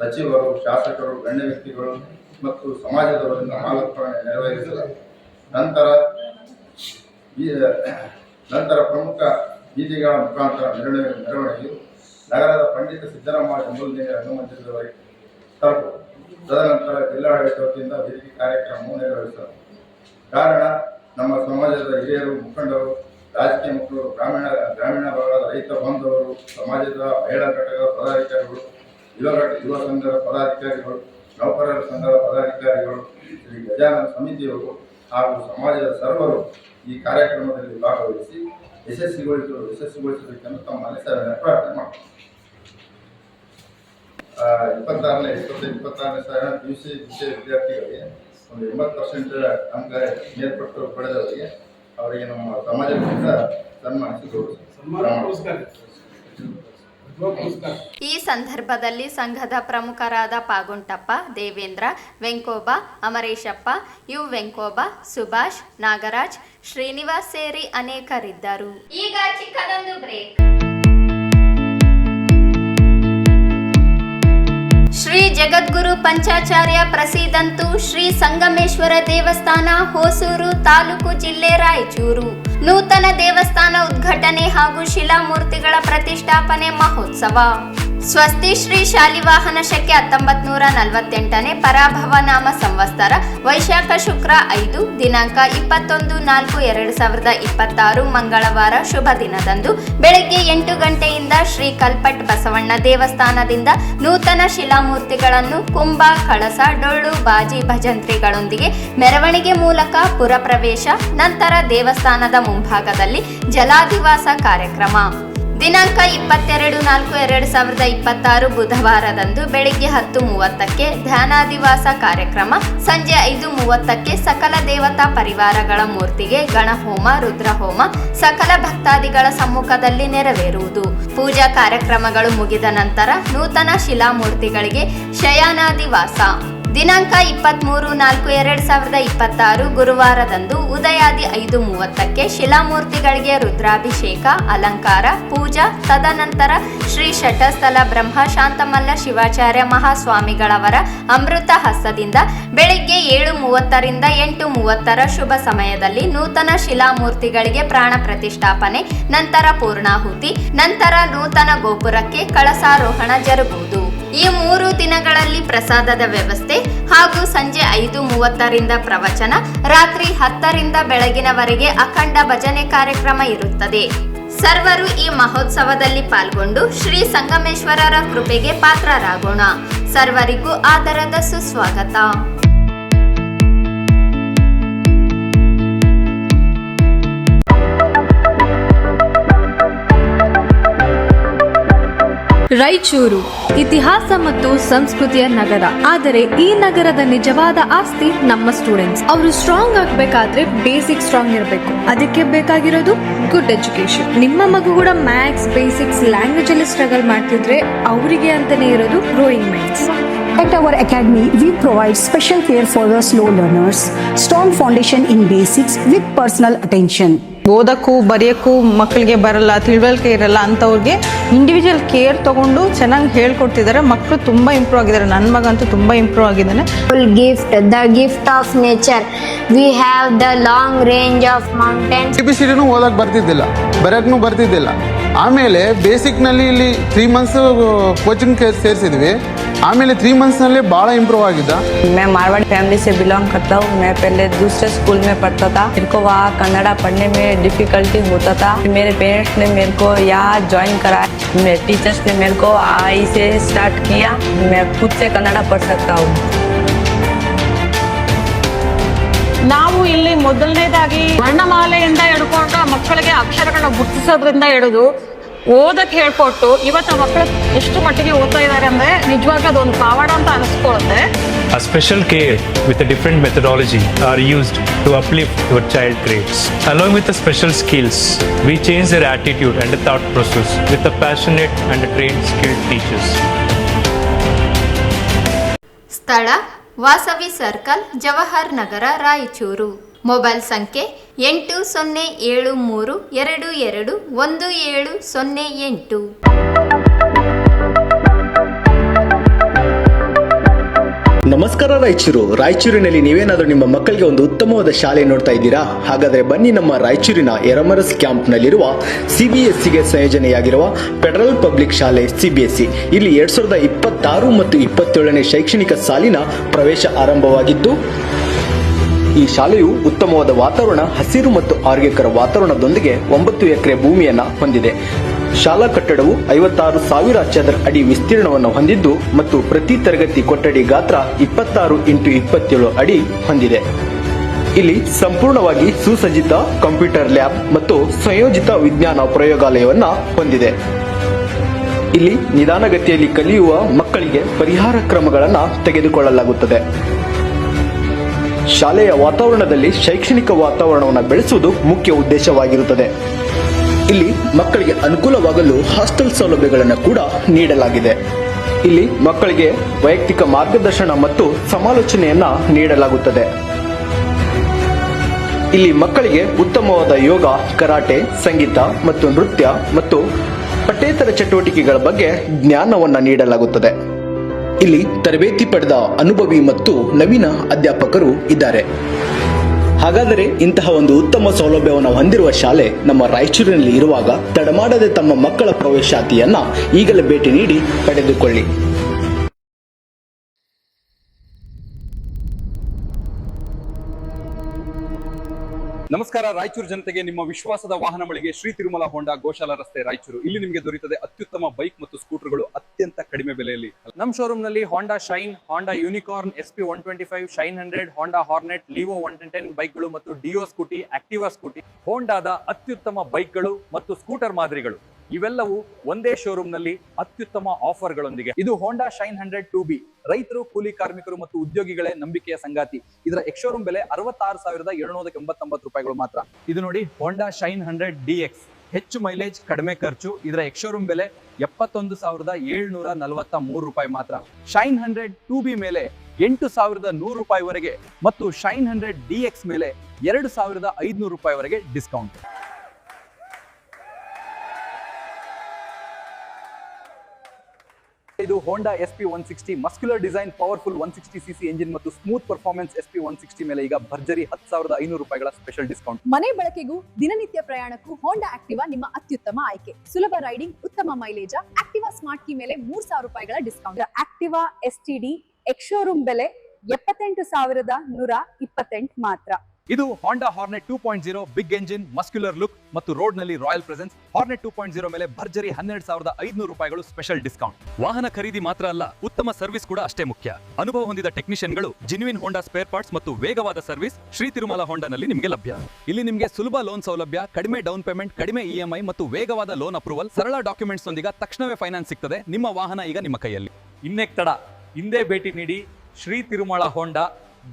ಸಚಿವರು, ಶಾಸಕರು, ಗಣ್ಯ ವ್ಯಕ್ತಿಗಳು ಮತ್ತು ಸಮಾಜದವರಿಂದ ಮಾಲಾರ್ಪಣೆ ನೆರವೇರಿಸಲಾಗಿದೆ. ನಂತರ ಪ್ರಮುಖ ಬೀದಿಗಳ ಮುಖಾಂತರ ಮೆರವಣಿಗೆಯು ನಗರದ ಪಂಡಿತ ಸಿದ್ದರಾಮ ಜಂಬೂಲ್ದೇವಿ ರಂಗಮಂದಿರದವರೆಗೆ ತಲುಪುವುದು. ತದನಂತರ ಜಿಲ್ಲಾಡಳಿತ ವತಿಯಿಂದ ವೇದಿಕೆ ಕಾರ್ಯಕ್ರಮವನ್ನು ನೆರವೇರಿಸಲಾಗಿದೆ. ಕಾರಣ ನಮ್ಮ ಸಮಾಜದ ಹಿರಿಯರು, ಮುಖಂಡರು, ರಾಜಕೀಯ ಮುಖಂಡರು, ಗ್ರಾಮೀಣ ಭಾಗದ ರೈತ ಬಾಂಧವರು, ಸಮಾಜದ ಮಹಿಳಾ ಘಟಕದ ಪದಾಧಿಕಾರಿಗಳು, ಯುವ ಸಂಘದ ಪದಾಧಿಕಾರಿಗಳು, ನೌಕರರ ಸಂಘದ ಪದಾಧಿಕಾರಿಗಳು, ಶ್ರೀ ಗಜಾನನ ಸಮಿತಿಯವರು ಹಾಗೂ ಸಮಾಜದ ಸರ್ವರು ಈ ಕಾರ್ಯಕ್ರಮದಲ್ಲಿ ಭಾಗವಹಿಸಿ ಯಶಸ್ವಿಗೊಳಿಸಬೇಕೆಂದು ತಮ್ಮಲ್ಲಿ ಪ್ರಾರ್ಥನೆ ಮಾಡ್ತಾರೆ. 26ನೇ ಸಾಲಿನ PUC ವಿದ್ಯಾರ್ಥಿಗಳಿಗೆ ಒಂದು 80% ಅಂಕ ಮೇಲ್ಪಟ್ಟು ಪಡೆದವರಿಗೆ ಅವರಿಗೆ ನಮ್ಮ ಸಮಾಜದಿಂದ ಸನ್ಮಾನಿಸಿ ಈ ಸಂದರ್ಭದಲ್ಲಿ ಸಂಘದ ಪ್ರಮುಖರಾದ ಪಾಗುಂಟಪ್ಪ, ದೇವೇಂದ್ರ, ವೆಂಕೋಬ, ಅಮರೇಶಪ್ಪ, ಯು ವೆಂಕೋಬ, ಸುಭಾಷ್, ನಾಗರಾಜ್, ಶ್ರೀನಿವಾಸ್ ಸೇರಿ ಅನೇಕರಿದ್ದರು. ಈಗ ಚಿಕ್ಕದೊಂದು ಬ್ರೇಕ್. ಶ್ರೀ ಜಗದ್ಗುರು ಪಂಚಾಚಾರ್ಯ ಪ್ರಸಿದ್ಧಂತು ಶ್ರೀ ಸಂಗಮೇಶ್ವರ ದೇವಸ್ಥಾನ ಹೊಸೂರು ತಾಲೂಕು ಜಿಲ್ಲೆ ರಾಯಚೂರು ನೂತನ ದೇವಸ್ಥಾನ ಉದ್ಘಾಟನೆ ಹಾಗೂ ಶಿಲಾಮೂರ್ತಿಗಳ ಪ್ರತಿಷ್ಠಾಪನೆ ಮಹೋತ್ಸವ. ಸ್ವಸ್ತಿ ಶ್ರೀ ಶಾಲಿವಾಹನ ಶಕೆ 1948ನೇ ಪರಾಭವ ನಾಮ ಸಂವತ್ಸರ ವೈಶಾಖ ಶುಕ್ರ 5 ದಿನಾಂಕ 21/4/2026 ಮಂಗಳವಾರ ಶುಭ ದಿನದಂದು ಬೆಳಗ್ಗೆ 8 ಗಂಟೆಯಿಂದ ಶ್ರೀ ಕಲ್ಪಟ್ ಬಸವಣ್ಣ ದೇವಸ್ಥಾನದಿಂದ ನೂತನ ಶಿಲಾಮೂರ್ತಿಗಳನ್ನು ಕುಂಭ, ಕಳಸ, ಡೊಳ್ಳು, ಬಾಜಿ, ಭಜಂತ್ರಿಗಳೊಂದಿಗೆ ಮೆರವಣಿಗೆ ಮೂಲಕ ಪುರಪ್ರವೇಶ, ನಂತರ ದೇವಸ್ಥಾನದ ಮುಂಭಾಗದಲ್ಲಿ ಜಲಾಧಿವಾಸ ಕಾರ್ಯಕ್ರಮ. ದಿನಾಂಕ 22/4/2026 ಬುಧವಾರದಂದು ಬೆಳಿಗ್ಗೆ 10:30ಕ್ಕೆ ಧ್ಯಾನಾದಿವಾಸ ಕಾರ್ಯಕ್ರಮ, ಸಂಜೆ 5:30ಕ್ಕೆ ಸಕಲ ದೇವತಾ ಪರಿವಾರಗಳ ಮೂರ್ತಿಗೆ ಗಣಹೋಮ, ರುದ್ರಹೋಮ ಸಕಲ ಭಕ್ತಾದಿಗಳ ಸಮ್ಮುಖದಲ್ಲಿ ನೆರವೇರುವುದು. ಪೂಜಾ ಕಾರ್ಯಕ್ರಮಗಳು ಮುಗಿದ ನಂತರ ನೂತನ ಶಿಲಾಮೂರ್ತಿಗಳಿಗೆ ಶಯನಾದಿವಾಸ. ದಿನಾಂಕ 23/4/2026 ಗುರುವಾರದಂದು ಉದಯಾದಿ 5:30ಕ್ಕೆ ಶಿಲಾಮೂರ್ತಿಗಳಿಗೆ ರುದ್ರಾಭಿಷೇಕ, ಅಲಂಕಾರ, ಪೂಜಾ. ತದನಂತರ ಶ್ರೀ ಶಟಸ್ಥಲ ಬ್ರಹ್ಮ ಶಾಂತಮಲ್ಲ ಶಿವಾಚಾರ್ಯ ಮಹಾಸ್ವಾಮಿಗಳವರ ಅಮೃತ ಹಸ್ತದಿಂದ ಬೆಳಿಗ್ಗೆ 7:30ರಿಂದ 8:30 ಶುಭ ಸಮಯದಲ್ಲಿ ನೂತನ ಶಿಲಾಮೂರ್ತಿಗಳಿಗೆ ಪ್ರಾಣ ಪ್ರತಿಷ್ಠಾಪನೆ, ನಂತರ ಪೂರ್ಣಾಹುತಿ, ನಂತರ ನೂತನ ಗೋಪುರಕ್ಕೆ ಕಳಸಾರೋಹಣ ಜರುಗುವುದು. ಈ 3 ದಿನಗಳಲ್ಲಿ ಪ್ರಸಾದದ ವ್ಯವಸ್ಥೆ ಹಾಗೂ ಸಂಜೆ 5:30ರಿಂದ ಪ್ರವಚನ, ರಾತ್ರಿ 10ರಿಂದ ಬೆಳಗಿನವರೆಗೆ ಅಖಂಡ ಭಜನೆ ಕಾರ್ಯಕ್ರಮ ಇರುತ್ತದೆ. ಸರ್ವರು ಈ ಮಹೋತ್ಸವದಲ್ಲಿ ಪಾಲ್ಗೊಂಡು ಶ್ರೀ ಸಂಗಮೇಶ್ವರರ ಕೃಪೆಗೆ ಪಾತ್ರರಾಗೋಣ. ಸರ್ವರಿಗೂ ಆದರದ ಸುಸ್ವಾಗತ. ರಾಯಚೂರು ಇತಿಹಾಸ ಮತ್ತು ಸಂಸ್ಕೃತಿಯ ನಗರ. ಆದರೆ ಈ ನಗರದ ನಿಜವಾದ ಆಸ್ತಿ ನಮ್ಮ ಸ್ಟೂಡೆಂಟ್ಸ್. ಅವರು ಸ್ಟ್ರಾಂಗ್ ಆಗಬೇಕಾದ್ರೆ ಬೇಸಿಕ್ ಸ್ಟ್ರಾಂಗ್ ಇರಬೇಕು. ಅದಕ್ಕೆ ಬೇಕಾಗಿರೋದು ಗುಡ್ ಎಜುಕೇಶನ್. ನಿಮ್ಮ ಮಗು ಕೂಡ ಮ್ಯಾಥ್ಸ್, ಬೇಸಿಕ್ಸ್, ಲ್ಯಾಂಗ್ವೇಜ್ ಅಲ್ಲಿ ಸ್ಟ್ರಗಲ್ ಮಾಡ್ತಿದ್ರೆ ಅವರಿಗೆ ಅಂತಾನೆ ಇರೋದು growing minds. At our academy, we provide special care for the slow learners, strong foundation in basics with personal attention. ಓದಕ್ಕೂ ಬರೆಯೋಕ್ಕೂ ಮಕ್ಕಳಿಗೆ ಬರಲ್ಲ, ತಿಳುವಳಿಕೆ ಇರಲ್ಲ ಅಂಥವ್ರಿಗೆ ಇಂಡಿವಿಜುವಲ್ ಕೇರ್ ತಗೊಂಡು ಚೆನ್ನಾಗಿ ಹೇಳ್ಕೊಡ್ತಿದ್ದಾರೆ. ಮಕ್ಕಳು ತುಂಬ ಇಂಪ್ರೂವ್ ಆಗಿದ್ದಾರೆ. ನನ್ನ ಮಗ ಅಂತೂ ತುಂಬ ಇಂಪ್ರೂವ್ ಆಗಿದ್ದಾನೆ. Gift, the gift of nature. We have the long range of mountains. ABCD ಓದಕ್ಕೆ ಬರ್ತಿದ್ದಿಲ್ಲ, ಬರೆಯೋಕ್ಕೂ ಬರ್ತಿದ್ದಿಲ್ಲ. ಆಮೇಲೆ ಬೇಸಿಕ್ನಲ್ಲಿ ಇಲ್ಲಿ 3 months ಕೋಚಿಂಗ್ ಸೇರಿಸಿದ್ವಿ. आमेले 3 months नल्ले बाड़ा इम्प्रूव आगिदा। मैं मारवाड़ी फैमिली से बिलोंग करता हूँ। मैं पहले दूसरे स्कूल में पढ़ता था। मेरे को वहाँ कन्नड़ा पढ़ने में डिफिकल्टी होता था। मेरे पेरेंट्स ने मेरे को यहाँ ज्वाइन कराया। मेरे टीचर्स ने मेरे को आई से स्टार्ट किया। मैं खुद से कन्नड़ा पढ़ सकता हूँ। ನಾವು ಇಲ್ಲಿ ಮೊದಲನೇದಾಗಿ ವರ್ಣಮಾಲೆಯಿಂದ ಹಿಡ್ಕೊಂಡು ಮಕ್ಕಳಿಗೆ ಅಕ್ಷರಗಳನ್ನ ಗುರುತಿಸೋದ್ರಿಂದ ಹಿಡಿದು ಓದಕ್ಕೆ ಹೇಳ್ಕೊಟ್ಟು ಇವತ್ತು ಮಕ್ಕಳು ಎಷ್ಟು ಮಟ್ಟಿಗೆ ಓದ್ತಾ ಇದ್ದಾರೆ ಅಂದ್ರೆ ನಿಜವಾಗ್ಲೂ ಅದೊಂದು ಪಾವಾಡ ಅಂತ ಅನಿಸ್ಕೊಳ್ಳುತ್ತೆ. A special care with a different methodology are used to uplift your child grades. Along with the special skills, we change their attitude and the thought process with a passionate and a trained skilled teachers. ಸ್ಥಳ Vasavi circle, Jawahar ನಗರ, Raichur. Mobile ಸಂಖ್ಯೆ 8073221708. ನಮಸ್ಕಾರ ರಾಯಚೂರಿನಲ್ಲಿ ನೀವೇನಾದರೂ ನಿಮ್ಮ ಮಕ್ಕಳಿಗೆ ಒಂದು ಉತ್ತಮವಾದ ಶಾಲೆ ನೋಡ್ತಾ ಇದ್ದೀರಾ? ಹಾಗಾದರೆ ಬನ್ನಿ ನಮ್ಮ ರಾಯಚೂರಿನ ಎರಮರಸ್ ಕ್ಯಾಂಪ್ನಲ್ಲಿರುವ CBSEಗೆ ಸಂಯೋಜನೆಯಾಗಿರುವ ಫೆಡರಲ್ ಪಬ್ಲಿಕ್ ಶಾಲೆ CBSE. ಇಲ್ಲಿ 2026 ಮತ್ತು 27ನೇ ಶೈಕ್ಷಣಿಕ ಸಾಲಿನ ಪ್ರವೇಶ ಆರಂಭವಾಗಿದ್ದು, ಈ ಶಾಲೆಯು ಉತ್ತಮವಾದ ವಾತಾವರಣ, ಹಸಿರು ಮತ್ತು ಆರೋಗ್ಯಕರ ವಾತಾವರಣದೊಂದಿಗೆ 9 ಎಕರೆ ಭೂಮಿಯನ್ನ ಹೊಂದಿದೆ. ಶಾಲಾ ಕಟ್ಟಡವು 56,000 ಚದರ ಅಡಿ ವಿಸ್ತೀರ್ಣವನ್ನು ಹೊಂದಿದ್ದು ಮತ್ತು ಪ್ರತಿ ತರಗತಿ ಕೊಠಡಿ ಗಾತ್ರ 26x27 ಅಡಿ ಹೊಂದಿದೆ. ಇಲ್ಲಿ ಸಂಪೂರ್ಣವಾಗಿ ಸುಸಜ್ಜಿತ ಕಂಪ್ಯೂಟರ್ ಲ್ಯಾಬ್ ಮತ್ತು ಸಂಯೋಜಿತ ವಿಜ್ಞಾನ ಪ್ರಯೋಗಾಲಯವನ್ನ ಹೊಂದಿದೆ. ಇಲ್ಲಿ ನಿಧಾನಗತಿಯಲ್ಲಿ ಕಲಿಯುವ ಮಕ್ಕಳಿಗೆ ಪರಿಹಾರ ಕ್ರಮಗಳನ್ನು ತೆಗೆದುಕೊಳ್ಳಲಾಗುತ್ತದೆ. ಶಾಲೆಯ ವಾತಾವರಣದಲ್ಲಿ ಶೈಕ್ಷಣಿಕ ವಾತಾವರಣವನ್ನು ಬೆಳೆಸುವುದು ಮುಖ್ಯ ಉದ್ದೇಶವಾಗಿರುತ್ತದೆ. ಇಲ್ಲಿ ಮಕ್ಕಳಿಗೆ ಅನುಕೂಲವಾಗಲು ಹಾಸ್ಟೆಲ್ ಸೌಲಭ್ಯಗಳನ್ನು ಕೂಡ ನೀಡಲಾಗಿದೆ. ಇಲ್ಲಿ ಮಕ್ಕಳಿಗೆ ವೈಯಕ್ತಿಕ ಮಾರ್ಗದರ್ಶನ ಮತ್ತು ಸಮಾಲೋಚನೆಯನ್ನ ನೀಡಲಾಗುತ್ತದೆ. ಇಲ್ಲಿ ಮಕ್ಕಳಿಗೆ ಉತ್ತಮವಾದ ಯೋಗ, ಕರಾಟೆ, ಸಂಗೀತ ಮತ್ತು ನೃತ್ಯ ಮತ್ತು ಪಠ್ಯೇತರ ಚಟುವಟಿಕೆಗಳ ಬಗ್ಗೆ ಜ್ಞಾನವನ್ನು ನೀಡಲಾಗುತ್ತದೆ. ಇಲ್ಲಿ ತರಬೇತಿ ಪಡೆದ ಅನುಭವಿ ಮತ್ತು ನವೀನ ಅಧ್ಯಾಪಕರು ಇದ್ದಾರೆ. ಹಾಗಾದರೆ ಇಂತಹ ಒಂದು ಉತ್ತಮ ಸೌಲಭ್ಯವನ್ನು ಹೊಂದಿರುವ ಶಾಲೆ ನಮ್ಮ ರಾಯಚೂರಿನಲ್ಲಿ ಇರುವಾಗ ತಡಮಾಡದೆ ತಮ್ಮ ಮಕ್ಕಳ ಪ್ರವೇಶಾತಿಯನ್ನ ಈಗಲೇ ಭೇಟಿ ನೀಡಿ ಪಡೆದುಕೊಳ್ಳಿ. ನಮಸ್ಕಾರ ರಾಯಚೂರು ಜನತೆಗೆ ನಿಮ್ಮ ವಿಶ್ವಾಸದ ವಾಹನ ಮಳಿಗೆ ಶ್ರೀ ತಿರುಮಲ ಹೋಂಡಾ ಗೋಶಾಲ ರಸ್ತೆ ರಾಯಚೂರು. ಇಲ್ಲಿ ನಿಮಗೆ ದೊರೆಯುತ್ತದೆ ಅತ್ಯುತ್ತಮ ಬೈಕ್ ಮತ್ತು ಸ್ಕೂಟರ್ಗಳು ಅತ್ಯಂತ ಕಡಿಮೆ ಬೆಲೆಯಲ್ಲಿ. ನಮ್ಮ ಶೋರೂಮ್ ನಲ್ಲಿ ಹೋಂಡಾ ಶೈನ್, ಹೋಂಡಾ ಯೂನಿಕಾರ್ನ್, SP 125, ಶೈನ್ 100, ಹೋಂಡಾ ಹಾರ್ನೆಟ್, ಲಿವೋ 110 ಬೈಕ್ಗಳು ಮತ್ತು ಡಿಯೋ ಸ್ಕೂಟಿ, ಆಕ್ಟಿವಾ ಸ್ಕೂಟಿ, ಹೋಂಡಾದ ಅತ್ಯುತ್ತಮ ಬೈಕ್ಗಳು ಮತ್ತು ಸ್ಕೂಟರ್ ಮಾದರಿಗಳು ಇವೆಲ್ಲವೂ ಒಂದೇ ಶೋರೂಮ್ ನಲ್ಲಿ ಅತ್ಯುತ್ತಮ ಆಫರ್ಗಳೊಂದಿಗೆ. ಇದು ಹೋಂಡಾ ಶೈನ್ 100 2B. ರೈತರು, ಕೂಲಿ ಕಾರ್ಮಿಕರು ಮತ್ತು ಉದ್ಯೋಗಿಗಳೇ ನಂಬಿಕೆಯ ಸಂಗಾತಿ. ಇದರ ಎಕ್ಸ್-ಶೋರೂಮ್ ಬೆಲೆ 66,789 ರೂಪಾಯಿಗಳು ಮಾತ್ರ. ಇದು ನೋಡಿ ಹೋಂಡಾ ಶೈನ್ 100 DX, ಹೆಚ್ಚು ಮೈಲೇಜ್, ಕಡಿಮೆ ಖರ್ಚು. ಇದರ ಎಕ್ಸ್-ಶೋರೂಮ್ ಬೆಲೆ 71,743 ರೂಪಾಯಿ ಮಾತ್ರ. ಶೈನ್ 100 2B ಮೇಲೆ 8,100 ರೂಪಾಯಿವರೆಗೆ ಮತ್ತು ಶೈನ್ 100 DX ಮೇಲೆ 2,500 ರೂಪಾಯಿವರೆಗೆ ಡಿಸ್ಕೌಂಟ್. ಇದು ಹೋಂಡಾ SP 160 muscular design, powerful 160cc engine ಮತ್ತು ಸ್ಮೂತ್ ಪರ್ಫಾರ್ಮೆನ್ಸ್ SP 160 ಮೇಲೆ ಈಗ ಭರ್ಜರಿ 10,500 ರೂಪಾಯಿಗಳ ಸ್ಪೆಷಲ್ ಡಿಸ್ಕೌಂಟ್. ಮನೆ ಬಳಕೆಗೂ ದಿನನಿತ್ಯ ಪ್ರಯಾಣಕ್ಕೂ ಹೋಂಡಾ ಆಕ್ಟಿವಾ ನಿಮ್ಮ ಅತ್ಯುತ್ತಮ ಆಯ್ಕೆ. ಸುಲಭ ರೈಡಿಂಗ್, ಉತ್ತಮ ಮೈಲೇಜ್. ಆಕ್ಟಿವಾ ಸ್ಮಾರ್ಟ್ ಕೀ ಮೇಲೆ 3,000 ರೂಪಾಯಿಗಳ ಡಿಸ್ಕೌಂಟ್. ಆಕ್ಟಿವಾ STD ಎಕ್ಸ್-ಶೋರೂಮ್ ಬೆಲೆ 78,128 ಮಾತ್ರ. ಇದು Honda Hornet 2.0 big engine, muscular look ಮತ್ತು ರೋಡ್ ನಲ್ಲಿ ರಾಯಲ್ ಪ್ರೆಸೆನ್ಸ್. ಹಾರ್ನೆಟ್ 2.0 ಮೇಲೆ ಭರ್ಜರಿ 12,500 ರೂಪಾಯಿಗಳು ಸ್ಪೆಷಲ್ ಡಿಸ್ಕೌಂಟ್. ವಾಹನ ಖರೀದಿ ಮಾತ್ರ ಅಲ್ಲ, ಉತ್ತಮ ಸರ್ವಿಸ್ ಕೂಡ ಅಷ್ಟೇ ಮುಖ್ಯ. ಅನುಭವ ಹೊಂದಿದ ಟೆಕ್ನಿಷಿಯನ್ಗಳು, ಜೆನ್ಯುಯಿನ್ ಹೋಂಡಾ ಸ್ಪೇರ್ ಪಾರ್ಟ್ಸ್ ಮತ್ತು ವೇಗವಾದ ಸರ್ವಿಸ್ ಶ್ರೀ ತಿರುಮಲ ಹೋಂಡಾನಲ್ಲಿ ನಿಮಗೆ ಲಭ್ಯ. ಇಲ್ಲಿ ನಿಮಗೆ ಸುಲಭ ಲೋನ್ ಸೌಲಭ್ಯ, ಕಡಿಮೆ ಡೌನ್ ಪೇಮೆಂಟ್, ಕಡಿಮೆ EMI ಮತ್ತು ವೇಗವಾದ ಲೋನ್ ಅಪ್ರೂವಲ್, ಸರಳ ಡಾಕ್ಯುಮೆಂಟ್ಸ್ ನೊಂದಿಗೆ ತಕ್ಷಣವೇ ಫೈನಾನ್ಸ್ ಸಿಗ್ತದೆ. ನಿಮ್ಮ ವಾಹನ ಈಗ ನಿಮ್ಮ ಕೈಯಲ್ಲಿ. ಇನ್ನೇಕ್ ತಡ, ಹಿಂದೆ ಭೇಟಿ ನೀಡಿ ಶ್ರೀ ತಿರುಮಲ ಹೋಂಡಾ,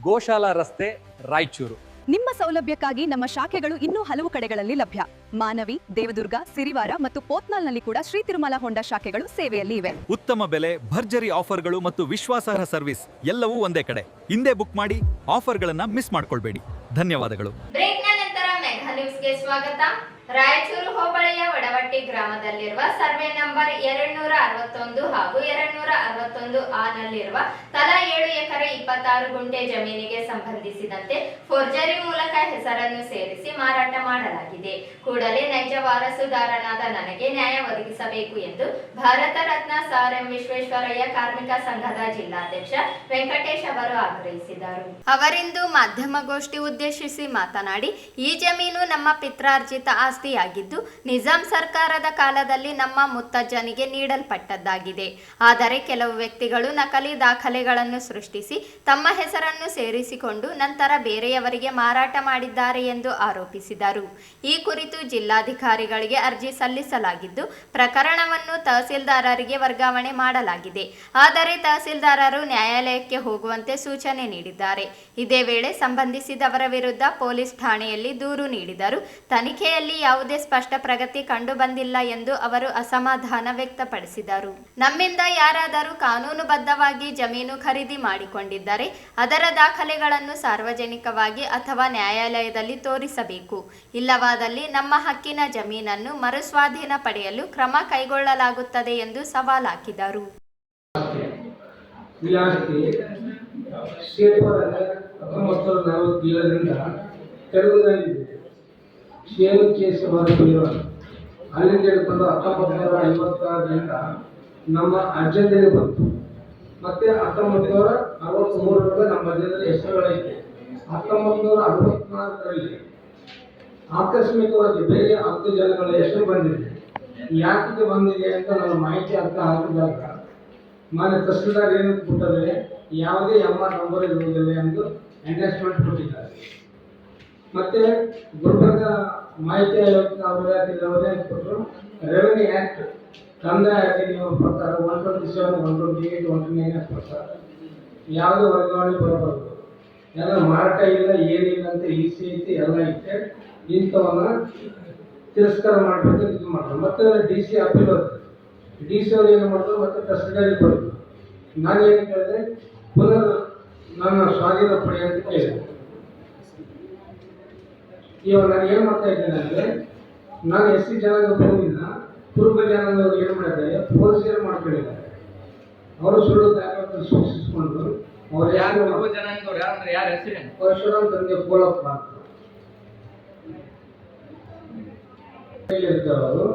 ಗೋಶಾಲಾ ರಸ್ತೆ, ರಾಯಚೂರು. ನಿಮ್ಮ ಸೌಲಭ್ಯಕ್ಕಾಗಿ ನಮ್ಮ ಶಾಖೆಗಳು ಇನ್ನೂ ಹಲವು ಕಡೆಗಳಲ್ಲಿ ಲಭ್ಯ. ಮಾನವಿ, ದೇವದುರ್ಗ, ಸಿರಿವಾರ ಮತ್ತು ಪೋತ್ನಾಲ್ನಲ್ಲಿ ಕೂಡ ಶ್ರೀ ತಿರುಮಲ ಹೋಂಡಾ ಶಾಖೆಗಳು ಸೇವೆಯಲ್ಲಿ ಇವೆ. ಉತ್ತಮ ಬೆಲೆ, ಭರ್ಜರಿ ಆಫರ್ಗಳು ಮತ್ತು ವಿಶ್ವಾಸಾರ್ಹ ಸರ್ವಿಸ್ ಎಲ್ಲವೂ ಒಂದೇ ಕಡೆ. ಹಿಂದೆ ಬುಕ್ ಮಾಡಿ, ಆಫರ್ಗಳನ್ನ ಮಿಸ್ ಮಾಡ್ಕೊಳ್ಬೇಡಿ. ಧನ್ಯವಾದಗಳು. ಬ್ರೇಕ್ನ ನಂತರ ಮೆಗಾ ನ್ಯೂಸ್ ನ್ಯೂಸ್ಗೆ ಸ್ವಾಗತ. ರಾಯಚೂರು ಹೋಬಳಿಯ ವಡವಟ್ಟಿ ಗ್ರಾಮದಲ್ಲಿರುವ ಸರ್ವೆ ನಂಬರ್ 261 ಹಾಗೂ 261 ಆ ನಲ್ಲಿರುವ ತಲಾ 7 ಎಕರೆ 26 ಗುಂಟೆ ಜಮೀನಿಗೆ ಸಂಬಂಧಿಸಿದಂತೆ ಫೋರ್ಜರಿ ಮೂಲಕ ಹೆಸರನ್ನು ಸೇರಿಸಿ ಮಾರಾಟ ಮಾಡಲಾಗಿದೆ. ಕೂಡಲೇ ನೈಜ ವಾರಸುದಾರನಾದ ನನಗೆ ನ್ಯಾಯ ಒದಗಿಸಬೇಕು ಎಂದು ಭಾರತ ರತ್ನ ಸರ್ ಎಂ ವಿಶ್ವೇಶ್ವರಯ್ಯ ಕಾರ್ಮಿಕ ಸಂಘದ ಜಿಲ್ಲಾಧ್ಯಕ್ಷ ವೆಂಕಟೇಶ್ ಅವರು ಆಗ್ರಹಿಸಿದರು. ಅವರಿಂದು ಮಾಧ್ಯಮಗೋಷ್ಠಿ ಉದ್ದೇಶಿಸಿ ಮಾತನಾಡಿ, ಈ ಜಮೀನು ನಮ್ಮ ಪಿತ್ರಾರ್ಜಿತ ಆಸ್ತಿಯಾಗಿದ್ದು ನಿಜಾಂ ಸರ್ಕಾರದ ಕಾಲದಲ್ಲಿ ನಮ್ಮ ಮುತ್ತಜ್ಜನಿಗೆ ನೀಡಲ್ಪಟ್ಟದ್ದಾಗಿದೆ. ಆದರೆ ಕೆಲವು ವ್ಯಕ್ತಿಗಳು ನಕಲಿ ದಾಖಲೆಗಳನ್ನು ಸೃಷ್ಟಿಸಿ ತಮ್ಮ ಹೆಸರನ್ನು ಸೇರಿಸಿಕೊಂಡು ನಂತರ ಬೇರೆಯವರಿಗೆ ಮಾರಾಟ ಮಾಡಿದ್ದಾರೆ ಎಂದು ಆರೋಪಿಸಿದರು. ಈ ಕುರಿತು ಜಿಲ್ಲಾಧಿಕಾರಿಗಳಿಗೆ ಅರ್ಜಿ ಸಲ್ಲಿಸಲಾಗಿದ್ದು ಪ್ರಕರಣವನ್ನು ತಹಸೀಲ್ದಾರರಿಗೆ ವರ್ಗಾವಣೆ ಮಾಡಲಾಗಿದೆ. ಆದರೆ ತಹಸೀಲ್ದಾರರು ನ್ಯಾಯಾಲಯಕ್ಕೆ ಹೋಗುವಂತೆ ಸೂಚನೆ ನೀಡಿದ್ದಾರೆ. ಇದೇ ವೇಳೆ ಸಂಬಂಧಿಸಿದವರ ವಿರುದ್ಧ ಪೊಲೀಸ್ ಠಾಣೆಯಲ್ಲಿ ದೂರು ನೀಡಿದರು. ತನಿಖೆಯಲ್ಲಿ ಯಾವುದೇ ಸ್ಪಷ್ಟ ಪ್ರಗತಿ ಕಂಡು ಬಂದಿಲ್ಲ ಎಂದು ಅವರು ಅಸಮಾಧಾನ ವ್ಯಕ್ತಪಡಿಸಿದರು. ನಮ್ಮಿಂದ ಯಾರಾದರೂ ಕಾನೂನುಬದ್ಧವಾಗಿ ಜಮೀನು ಖರೀದಿ ಮಾಡಿಕೊಂಡಿದ್ದರೆ ಅದರ ದಾಖಲೆಗಳನ್ನು ಸಾರ್ವಜನಿಕವಾಗಿ ಅಥವಾ ನ್ಯಾಯಾಲಯದಲ್ಲಿ ತೋರಿಸಬೇಕು. ಇಲ್ಲವಾದಲ್ಲಿ ನಮ್ಮ ಹಕ್ಕಿನ ಜಮೀನನ್ನು ಮರುಸ್ವಾಧೀನ ಪಡೆಯಲು ಕ್ರಮ ಕೈಗೊಳ್ಳಲಾಗುತ್ತದೆ ಎಂದು ಸವಾಲ್ ಹಾಕಿದರು. ಶೇರು ಕೇಸ್ ಅಲ್ಲಿಂದ ಹಿಡ್ಕೊಂಡು 1956ರಿಂದ ನಮ್ಮ ಅಜ್ಜಂದಿಗೆ ಬಂತು. ಮತ್ತೆ 1963ರಲ್ಲಿ ನಮ್ಮ ಅಜ್ಜಂದಿರ ಹೆಸರುಗಳೈತೆ. 1964ರಲ್ಲಿ ಆಕಸ್ಮಿಕವಾಗಿ ಬೇರೆ 10 ಜನಗಳ ಹೆಸರು ಬಂದಿದೆ. ಯಾಕೆ ಬಂದಿದೆ ಅಂತ ನನ್ನ ಮಾಹಿತಿ ಅರ್ಥ ಆಗಿದಾಗ ಮಾನ್ಯ ತಹಸೀಲ್ದಾರ್ ಏನು ಕೊಟ್ಟರೆ ಯಾವುದೇ MR ನಂಬರ್ ಇರುವುದಿಲ್ಲ ಎಂದು ಎಂಡರ್ಸ್ಮೆಂಟ್ ಕೊಟ್ಟಿದ್ದಾರೆ. ಮತ್ತೆ ಗುಲ್ಬರ್ಗ ಮಾಹಿತಿ ಆಯೋಗದ ಅವರೇ ಕೊಟ್ಟರು. ರೆವೆನ್ಯೂ ಆ್ಯಕ್ಟ್ ಕಂದಾಯ ನಿಯಮ ಪ್ರಕಾರ 127, 128, 129 ಪ್ರಕಾರ ಯಾವುದೇ ವರ್ಗಾವಣೆ ಬರಬಾರದು. ಎಲ್ಲ ಮಾರಾಟ ಇಲ್ಲ, ಏನಿಲ್ಲ ಅಂತ EC ಐತಿ, ಎಲ್ಲ ಐತೆ. ಇಂಥವನ್ನ ತಿರಸ್ಕಾರ ಮಾಡಬೇಕು, ಇದು ಮಾಡ್ತಾರೆ. ಮತ್ತೆ DC ಅಪೀಲ್ ಬರ್ತದೆ. DC ಅವ್ರು ಏನು ಮಾಡಿದ್ರು, ಮತ್ತೆ ತಹಸೀಲ್ದಾರಿಗೆ ಬರೋದು. ನಾನೇನು ಕೇಳಿದೆ, ಪುನರ್ ನನ್ನ ಸ್ವಾಧೀನ ಪಡೆ ಅಂತ ಕೇಳಿದೆ. ಇವಾಗ ನಾನು ಏನು ಮಾಡ್ತಾ ಇದ್ದೇನೆ ಅಂದರೆ, ನಾನು SC ಜನಾಂಗ ಬರೋದಿಲ್ಲ, ಕುರುಬ ಜನಾಂಗದವರು ಏನು ಮಾಡಿದ್ದಾರೆ, ಫೋರ್ಜರಿ ಮಾಡ್ಕೊಂಡಿದ್ದಾರೆ. ಅವರು ಸುಳ್ಳು ದಾಖಲೆಗಳನ್ನು ಸೂಚಿಸಿಕೊಂಡು ಅವ್ರು ಯಾರು ಪರಶುರಾಮ್ ತಂದೆ ಕೋಳಪ್ಪ ಅಂತ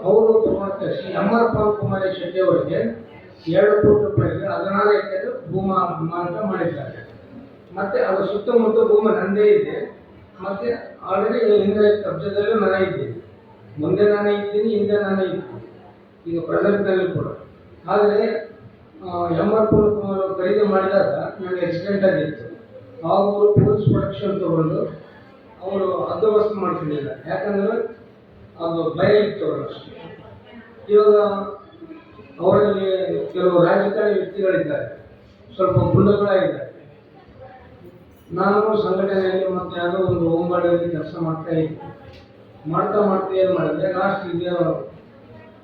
ಅವರು ಪ್ರಮಾಣಕರ್ಷಿ MR ಪಾಲ್ಕುಮಾರಿ ಶೆಟ್ಟಿ ಅವರಿಗೆ 2 ಕೋಟಿ ರೂಪಾಯಿಗೆ 16 ಎಕರೆ ಭೂಮಿ ಮಾರಾಟ ಮಾಡಿದ್ದಾರೆ. ಮತ್ತೆ ಅದರ ಸುತ್ತಮುತ್ತ ಭೂಮಿ ನಂದೇ ಇದೆ. ಮತ್ತೆ ಆಲ್ರೆಡಿ ಹಿಂದೆ ಕಬ್ಜದಲ್ಲಿ ನಾನೇ ಇದ್ದೀನಿ, ಮುಂದೆ ನಾನೇ ಇದ್ದೀನಿ, ಹಿಂದೆ ನಾನೇ ಇದ್ದೀನಿ, ಈಗ ಪ್ರೆಸೆಂಟ್ನಲ್ಲಿ ಕೂಡ. ಆದರೆ MR ಪಾಲ್ಕುಮಾರ್ ಖರೀದಿ ಮಾಡಿದಾಗ ನನಗೆ ಆಕ್ಸಿಡೆಂಟ್ ಆಗಿತ್ತು. ಆವಾಗ ಅವರು ಪೊಲೀಸ್ ಪ್ರೊಟೆಕ್ಷನ್ ತಗೊಂಡು ಅವರು ಹದ್ದೋಬಸ್ತ್ ಮಾಡ್ಕೊಂಡಿಲ್ಲ. ಯಾಕಂದರೆ ಅದು ಭಯ ಇತ್ತು ಅವರಷ್ಟು. ಇವಾಗ ಅವರಲ್ಲಿ ಕೆಲವು ರಾಜಕಾರಣಿ ವ್ಯಕ್ತಿಗಳಿದ್ದಾರೆ, ಸ್ವಲ್ಪ ಗುಂಡಗಳಾಗಿದ್ದಾರೆ. ನಾನು ಸಂಘಟನೆಯಲ್ಲಿ ಮತ್ತು ಯಾವುದೋ ಒಂದು ಹೋಮ್ಗಾರ್ಡಲ್ಲಿ ಕೆಲಸ ಮಾಡ್ತಾ ಏನು ಮಾಡಿದೆ, ಲಾಸ್ಟ್ ಇದೆ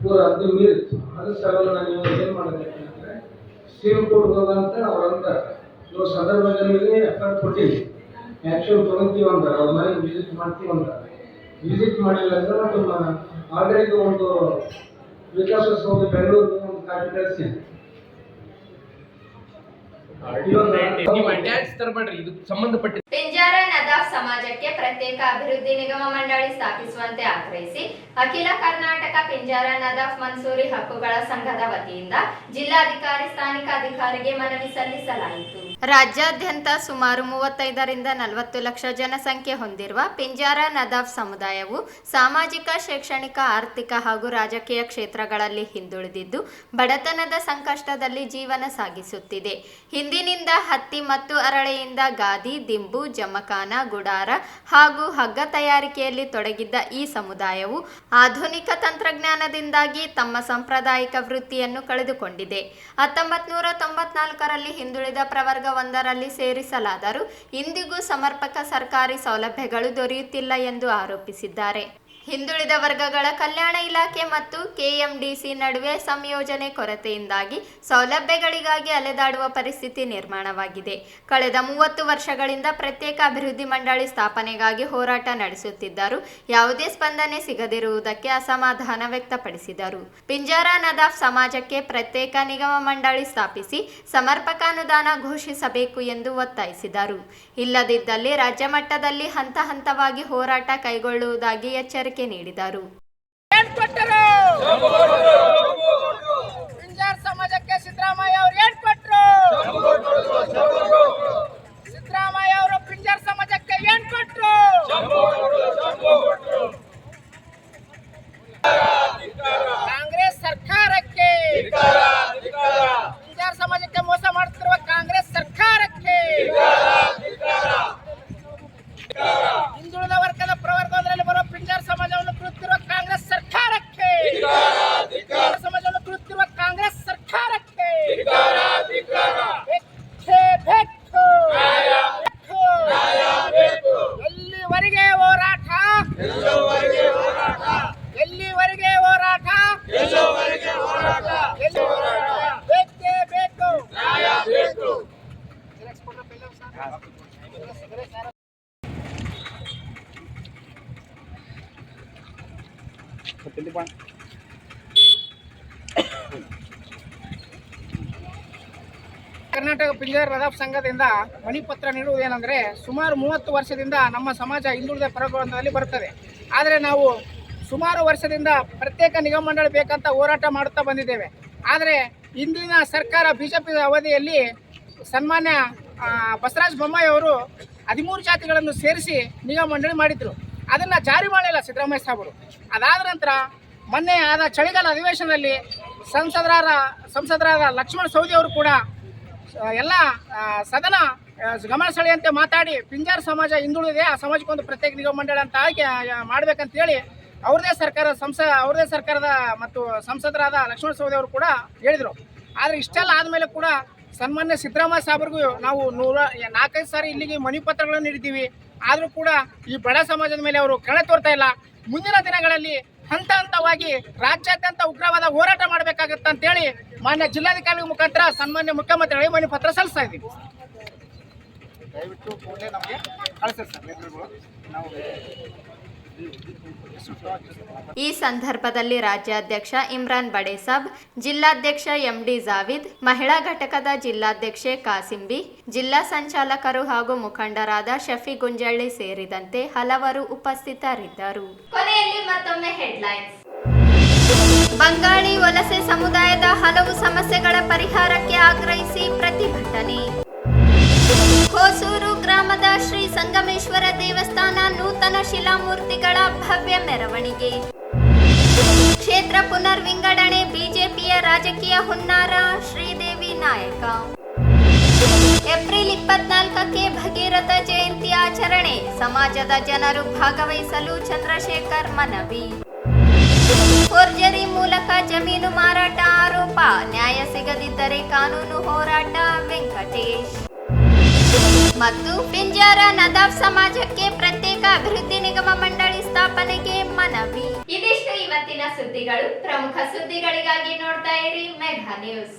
ಪೂರ ಅದು ಮೀರಿತ್ತು. ಅದ್ರ ಸಲುವಾಗಿ ನಾನು ಇವಾಗ ಏನು ಮಾಡಿದೆ ಅಂದರೆ, ಸಿಎಂ ಕೋರ್ಟ್ಗೆ ಹೋಗಂತ ಅವರಂತ ಇವಾಗ ಸಂದರ್ಭದಲ್ಲಿ ಎಫ್ಐಆರ್ ಕೊಟ್ಟಿದ್ವಿ, ಆ್ಯಕ್ಷನ್ ತೊಗೊತೀವಿ ಅಂತಾರೆ. ಅವ್ರ ಮನೆಗೆ ವಿಸಿಟ್ ಮಾಡ್ತೀವಿ ಅಂತಾರೆ. ವಿಸಿಟ್ ಮಾಡಿಲ್ಲ ಅಂದರೆ ನಮ್ಮ ಆಲ್ರೆಡಿ ಒಂದು ವಿಕಾಸೋತ್ಸವ ಬೆಂಗಳೂರಿಗೆ ಒಂದು ಕಾಪಿ ಕಳಿಸ್ತೀನಿ. ಪಿಂಜಾರ ನದಾಫ್ ಸಮಾಜಕ್ಕೆ ಪ್ರತ್ಯೇಕ ಅಭಿವೃದ್ಧಿ ನಿಗಮ ಮಂಡಳಿ ಸ್ಥಾಪಿಸುವಂತೆ ಆಗ್ರಹಿಸಿ ಅಖಿಲ ಕರ್ನಾಟಕ ಪಿಂಜಾರ ನದಾಫ್ ಮನ್ಸೂರಿ ಹಕ್ಕುಗಳ ಸಂಘದ ವತಿಯಿಂದ ಜಿಲ್ಲಾಧಿಕಾರಿ ಸ್ಥಾನಿಕ ಅಧಿಕಾರಿಗೆ ಮನವಿ ಸಲ್ಲಿಸಲಾಯಿತು. ರಾಜ್ಯಾದ್ಯಂತ ಸುಮಾರು 35ರಿಂದ 40 ಲಕ್ಷ ಜನಸಂಖ್ಯೆ ಹೊಂದಿರುವ ಪಿಂಜಾರ ನದಾಫ್ ಸಮುದಾಯವು ಸಾಮಾಜಿಕ, ಶೈಕ್ಷಣಿಕ, ಆರ್ಥಿಕ ಹಾಗೂ ರಾಜಕೀಯ ಕ್ಷೇತ್ರಗಳಲ್ಲಿ ಹಿಂದುಳಿದಿದ್ದು ಬಡತನದ ಸಂಕಷ್ಟದಲ್ಲಿ ಜೀವನ ಸಾಗಿಸುತ್ತಿದೆ. ಹಿಂದಿನಿಂದ ಹತ್ತಿ ಮತ್ತು ಅರಳೆಯಿಂದ ಗಾದಿ, ದಿಂಬು, ಜಮಖಾನ, ಗುಡಾರ ಹಾಗೂ ಹಗ್ಗ ತಯಾರಿಕೆಯಲ್ಲಿ ತೊಡಗಿದ್ದ ಈ ಸಮುದಾಯವು ಆಧುನಿಕ ತಂತ್ರಜ್ಞಾನದಿಂದಾಗಿ ತಮ್ಮ ಸಾಂಪ್ರದಾಯಿಕ ವೃತ್ತಿಯನ್ನು ಕಳೆದುಕೊಂಡಿದೆ. 1994ರಲ್ಲಿ ಹಿಂದುಳಿದ ಪ್ರವರ್ಗ 1ರಲ್ಲಿ ಸೇರಿಸಲಾದರೂ ಇಂದಿಗೂ ಸಮರ್ಪಕ ಸರ್ಕಾರಿ ಸೌಲಭ್ಯಗಳು ದೊರೆಯುತ್ತಿಲ್ಲ ಎಂದು ಆರೋಪಿಸಿದ್ದಾರೆ. ಹಿಂದುಳಿದ ವರ್ಗಗಳ ಕಲ್ಯಾಣ ಇಲಾಖೆ ಮತ್ತು ಕೆಎಂಡಿಸಿ ನಡುವೆ ಸಂಯೋಜನೆ ಕೊರತೆಯಿಂದಾಗಿ ಸೌಲಭ್ಯಗಳಿಗಾಗಿ ಅಲೆದಾಡುವ ಪರಿಸ್ಥಿತಿ ನಿರ್ಮಾಣವಾಗಿದೆ. ಕಳೆದ 30 ವರ್ಷಗಳಿಂದ ಪ್ರತ್ಯೇಕ ಅಭಿವೃದ್ಧಿ ಮಂಡಳಿ ಸ್ಥಾಪನೆಗಾಗಿ ಹೋರಾಟ ನಡೆಸುತ್ತಿದ್ದರೂ ಯಾವುದೇ ಸ್ಪಂದನೆ ಸಿಗದಿರುವುದಕ್ಕೆ ಅಸಮಾಧಾನ ವ್ಯಕ್ತಪಡಿಸಿದರು. ಪಿಂಜಾರ ನದಾಫ್ ಸಮಾಜಕ್ಕೆ ಪ್ರತ್ಯೇಕ ನಿಗಮ ಮಂಡಳಿ ಸ್ಥಾಪಿಸಿ ಸಮರ್ಪಕ ಅನುದಾನ ಘೋಷಿಸಬೇಕು ಎಂದು ಒತ್ತಾಯಿಸಿದರು. ಇಲ್ಲದಿದ್ದಲ್ಲಿ ರಾಜ್ಯ ಮಟ್ಟದಲ್ಲಿ ಹಂತ ಹಂತವಾಗಿ ಹೋರಾಟ ಕೈಗೊಳ್ಳುವುದಾಗಿ ಎಚ್ಚರಿಕೆ ನೀಡಿದರು. ಪಿಂಜಾರ ಸಮಾಜಕ್ಕೆ ಸಿದ್ದರಾಮಯ್ಯ ಅವರು ಏನ್ ಕೊಟ್ರು? ಸಿದ್ದರಾಮಯ್ಯ ಅವರು ಪಿಂಜಾರ ಸಮಾಜಕ್ಕೆ ಏನ್ ಕೊಟ್ರು? ಕಾಂಗ್ರೆಸ್ ಸರ್ಕಾರಕ್ಕೆ, ಪಿಂಜಾರ ಸಮಾಜಕ್ಕೆ ಮೋಸ ಮಾಡುತ್ತಿರುವ ಕಾಂಗ್ರೆಸ್ ಸರ್ಕಾರಕ್ಕೆ, ಹಿಂದುಳಿದ ವರ್ಗದ ಪ್ರವರ್ಗದಲ್ಲಿ ಬರುವ ಪಿಂಜಾರ ಸಮಾಜವನ್ನು ಕುಳಿತಿರುವ ಕಾಂಗ್ರೆಸ್ ಸರ್ಕಾರಕ್ಕೆ, ಸಮಾಜವನ್ನು ಕುಳಿತಿರುವ ಕಾಂಗ್ರೆಸ್ ಸರ್ಕಾರಕ್ಕೆ ಎಲ್ಲಿವರೆಗೆ ಹೋರಾಟ? ಎಲ್ಲಿವರೆಗೆ ಹೋರಾಟ? ಬೇಕೇ ಬೇಕು. ಕರ್ನಾಟಕ ಪಿಂಜಾರ ನದಾಫ್ ಸಂಘದಿಂದ ಮಣಿಪತ್ರ ನೀಡುವುದೇನೆಂದರೆ, ಸುಮಾರು 30 ವರ್ಷದಿಂದ ನಮ್ಮ ಸಮಾಜ ಹಿಂದುಳಿದ ಪ್ರವರ್ಗದಲ್ಲಿ ಬರುತ್ತದೆ. ಆದರೆ ನಾವು ಸುಮಾರು ವರ್ಷದಿಂದ ಪ್ರತ್ಯೇಕ ನಿಗಮ ಮಂಡಳಿ ಬೇಕಂತ ಹೋರಾಟ ಮಾಡುತ್ತಾ ಬಂದಿದ್ದೇವೆ. ಆದರೆ ಇಂದಿನ ಸರ್ಕಾರ ಬಿಜೆಪಿ ಅವಧಿಯಲ್ಲಿ ಸನ್ಮಾನ್ಯ ಬಸವರಾಜ ಬೊಮ್ಮಾಯಿ ಅವರು 13 ಜಾತಿಗಳನ್ನು ಸೇರಿಸಿ ನಿಗಮ ಮಂಡಳಿ ಮಾಡಿದ್ರು. ಅದನ್ನು ಜಾರಿ ಮಾಡಲಿಲ್ಲ ಸಿದ್ದರಾಮಯ್ಯ ಸಾಹೇಬರು. ಅದಾದ ನಂತರ ಮೊನ್ನೆ ಆದ ಚಳಿಗಾಲ ಅಧಿವೇಶನದಲ್ಲಿ ಸಂಸದರಾದ ಲಕ್ಷ್ಮಣ ಸವದಿ ಅವರು ಕೂಡ ಎಲ್ಲ ಸದನ ಗಮನ ಸೆಳೆಯುವಂತೆ ಮಾತಾಡಿ ಪಿಂಜಾರ ಸಮಾಜ ಹಿಂದುಳಿದಿದೆ, ಆ ಸಮಾಜಕ್ಕೊಂದು ಪ್ರತ್ಯೇಕ ನಿಗಮ ಮಂಡಳಿ ಅಂತ ಆಯ್ಕೆ ಮಾಡಬೇಕಂತೇಳಿ ಅವ್ರದೇ ಸರ್ಕಾರದ ಮತ್ತು ಸಂಸದರಾದ ಲಕ್ಷ್ಮಣ ಸವದಿ ಅವರು ಕೂಡ ಹೇಳಿದರು. ಆದರೆ ಇಷ್ಟೆಲ್ಲ ಆದಮೇಲೆ ಕೂಡ ಸನ್ಮಾನ್ಯ ಸಿದ್ದರಾಮಯ್ಯ ಸಾಹೇಬರಿಗೂ ನಾವು 4-5 ಸಾರಿ ಇಲ್ಲಿಗೆ ಮನವಿ ಪತ್ರಗಳನ್ನು ನೀಡಿದ್ದೀವಿ. ಆದರೂ ಕೂಡ ಈ ಬಡ ಸಮಾಜದ ಮೇಲೆ ಅವರು ಕಳೆ ತೋರ್ತಾ ಇಲ್ಲ. ಮುಂದಿನ ದಿನಗಳಲ್ಲಿ ಹಂತ ಹಂತವಾಗಿ ರಾಜ್ಯಾದ್ಯಂತ ಉಗ್ರವಾದ ಹೋರಾಟ ಮಾಡಬೇಕಾಗುತ್ತೆ ಅಂತೇಳಿ ಮಾನ್ಯ ಜಿಲ್ಲಾಧಿಕಾರಿ ಮುಖಾಂತರ ಸನ್ಮಾನ್ಯ ಮುಖ್ಯಮಂತ್ರಿಗಳಿಗೆ ಮನವಿ ಪತ್ರ ಸಲ್ಲಿಸ್ತಾ ಇದ್ದೀವಿ. ದಯವಿಟ್ಟು ಕೂಡಲೇ ನಮಗೆ ಕಳಿಸಿ ಸರ್. ನಾವು ಈ ಸಂದರ್ಭದಲ್ಲಿ ರಾಜ್ಯಾಧ್ಯಕ್ಷ ಇಮ್ರಾನ್ ಬಡೇಸಾಬ್, ಜಿಲ್ಲಾಧ್ಯಕ್ಷ ಎಂಡಿ ಜಾವಿದ್, ಮಹಿಳಾ ಘಟಕದ ಜಿಲ್ಲಾಧ್ಯಕ್ಷೆ ಕಾಸಿಂಬಿ, ಜಿಲ್ಲಾ ಸಂಚಾಲಕರು ಹಾಗೂ ಮುಖಂಡರಾದ ಶಫಿ ಗುಂಜಳ್ಳಿ ಸೇರಿದಂತೆ ಹಲವರು ಉಪಸ್ಥಿತರಿದ್ದರು. ಕೊನೆಯಲ್ಲಿ ಮತ್ತೊಮ್ಮೆ ಹೆಡ್ಲೈನ್ಸ್. ಬಂಗಾಳಿ ವಲಸೆ ಸಮುದಾಯದ ಹಲವು ಸಮಸ್ಯೆಗಳ ಪರಿಹಾರಕ್ಕೆ ಆಗ್ರಹಿಸಿ ಪ್ರತಿಭಟನೆ. ಹೊಸೂರು ಗ್ರಾಮದ ಶ್ರೀ ಸಂಗಮೇಶ್ವರ ದೇವಸ್ಥಾನ ನೂತನ ಶಿಲಾಮೂರ್ತಿಗಳ ಭವ್ಯ ಮೆರವಣಿಗೆ. ಕ್ಷೇತ್ರ ಪುನರ್ ವಿಂಗಡಣೆ ಬಿಜೆಪಿಯ ರಾಜಕೀಯ ಹುನ್ನಾರ, ಶ್ರೀದೇವಿ ನಾಯಕ. ಏಪ್ರಿಲ್ 24ಕ್ಕೆ ಭಗೀರಥ ಜಯಂತಿ ಆಚರಣೆ, ಸಮಾಜದ ಜನರು ಭಾಗವಹಿಸಲು ಚಂದ್ರಶೇಖರ್ ಮನವಿ. ಫೋರ್ಜರಿ ಮೂಲಕ ಜಮೀನು ಮಾರಾಟ ಆರೋಪ, ನ್ಯಾಯ ಸಿಗದಿದ್ದರೆ ಕಾನೂನು ಹೋರಾಟ, ವೆಂಕಟೇಶ್. ಮತ್ತು ಪಿಂಜಾರ ನದಾಫ್ ಸಮಾಜಕ್ಕೆ ಪ್ರತ್ಯೇಕ ಅಭಿವೃದ್ಧಿ ನಿಗಮ ಮಂಡಳಿ ಸ್ಥಾಪನೆಗೆ ಮನವಿ. ಇದಿಷ್ಟು ಇವತ್ತಿನ ಸುದ್ದಿಗಳು. ಪ್ರಮುಖ ಸುದ್ದಿಗಳಿಗಾಗಿ ನೋಡ್ತಾ ಇರಿ ಮೆಗಾ ನ್ಯೂಸ್.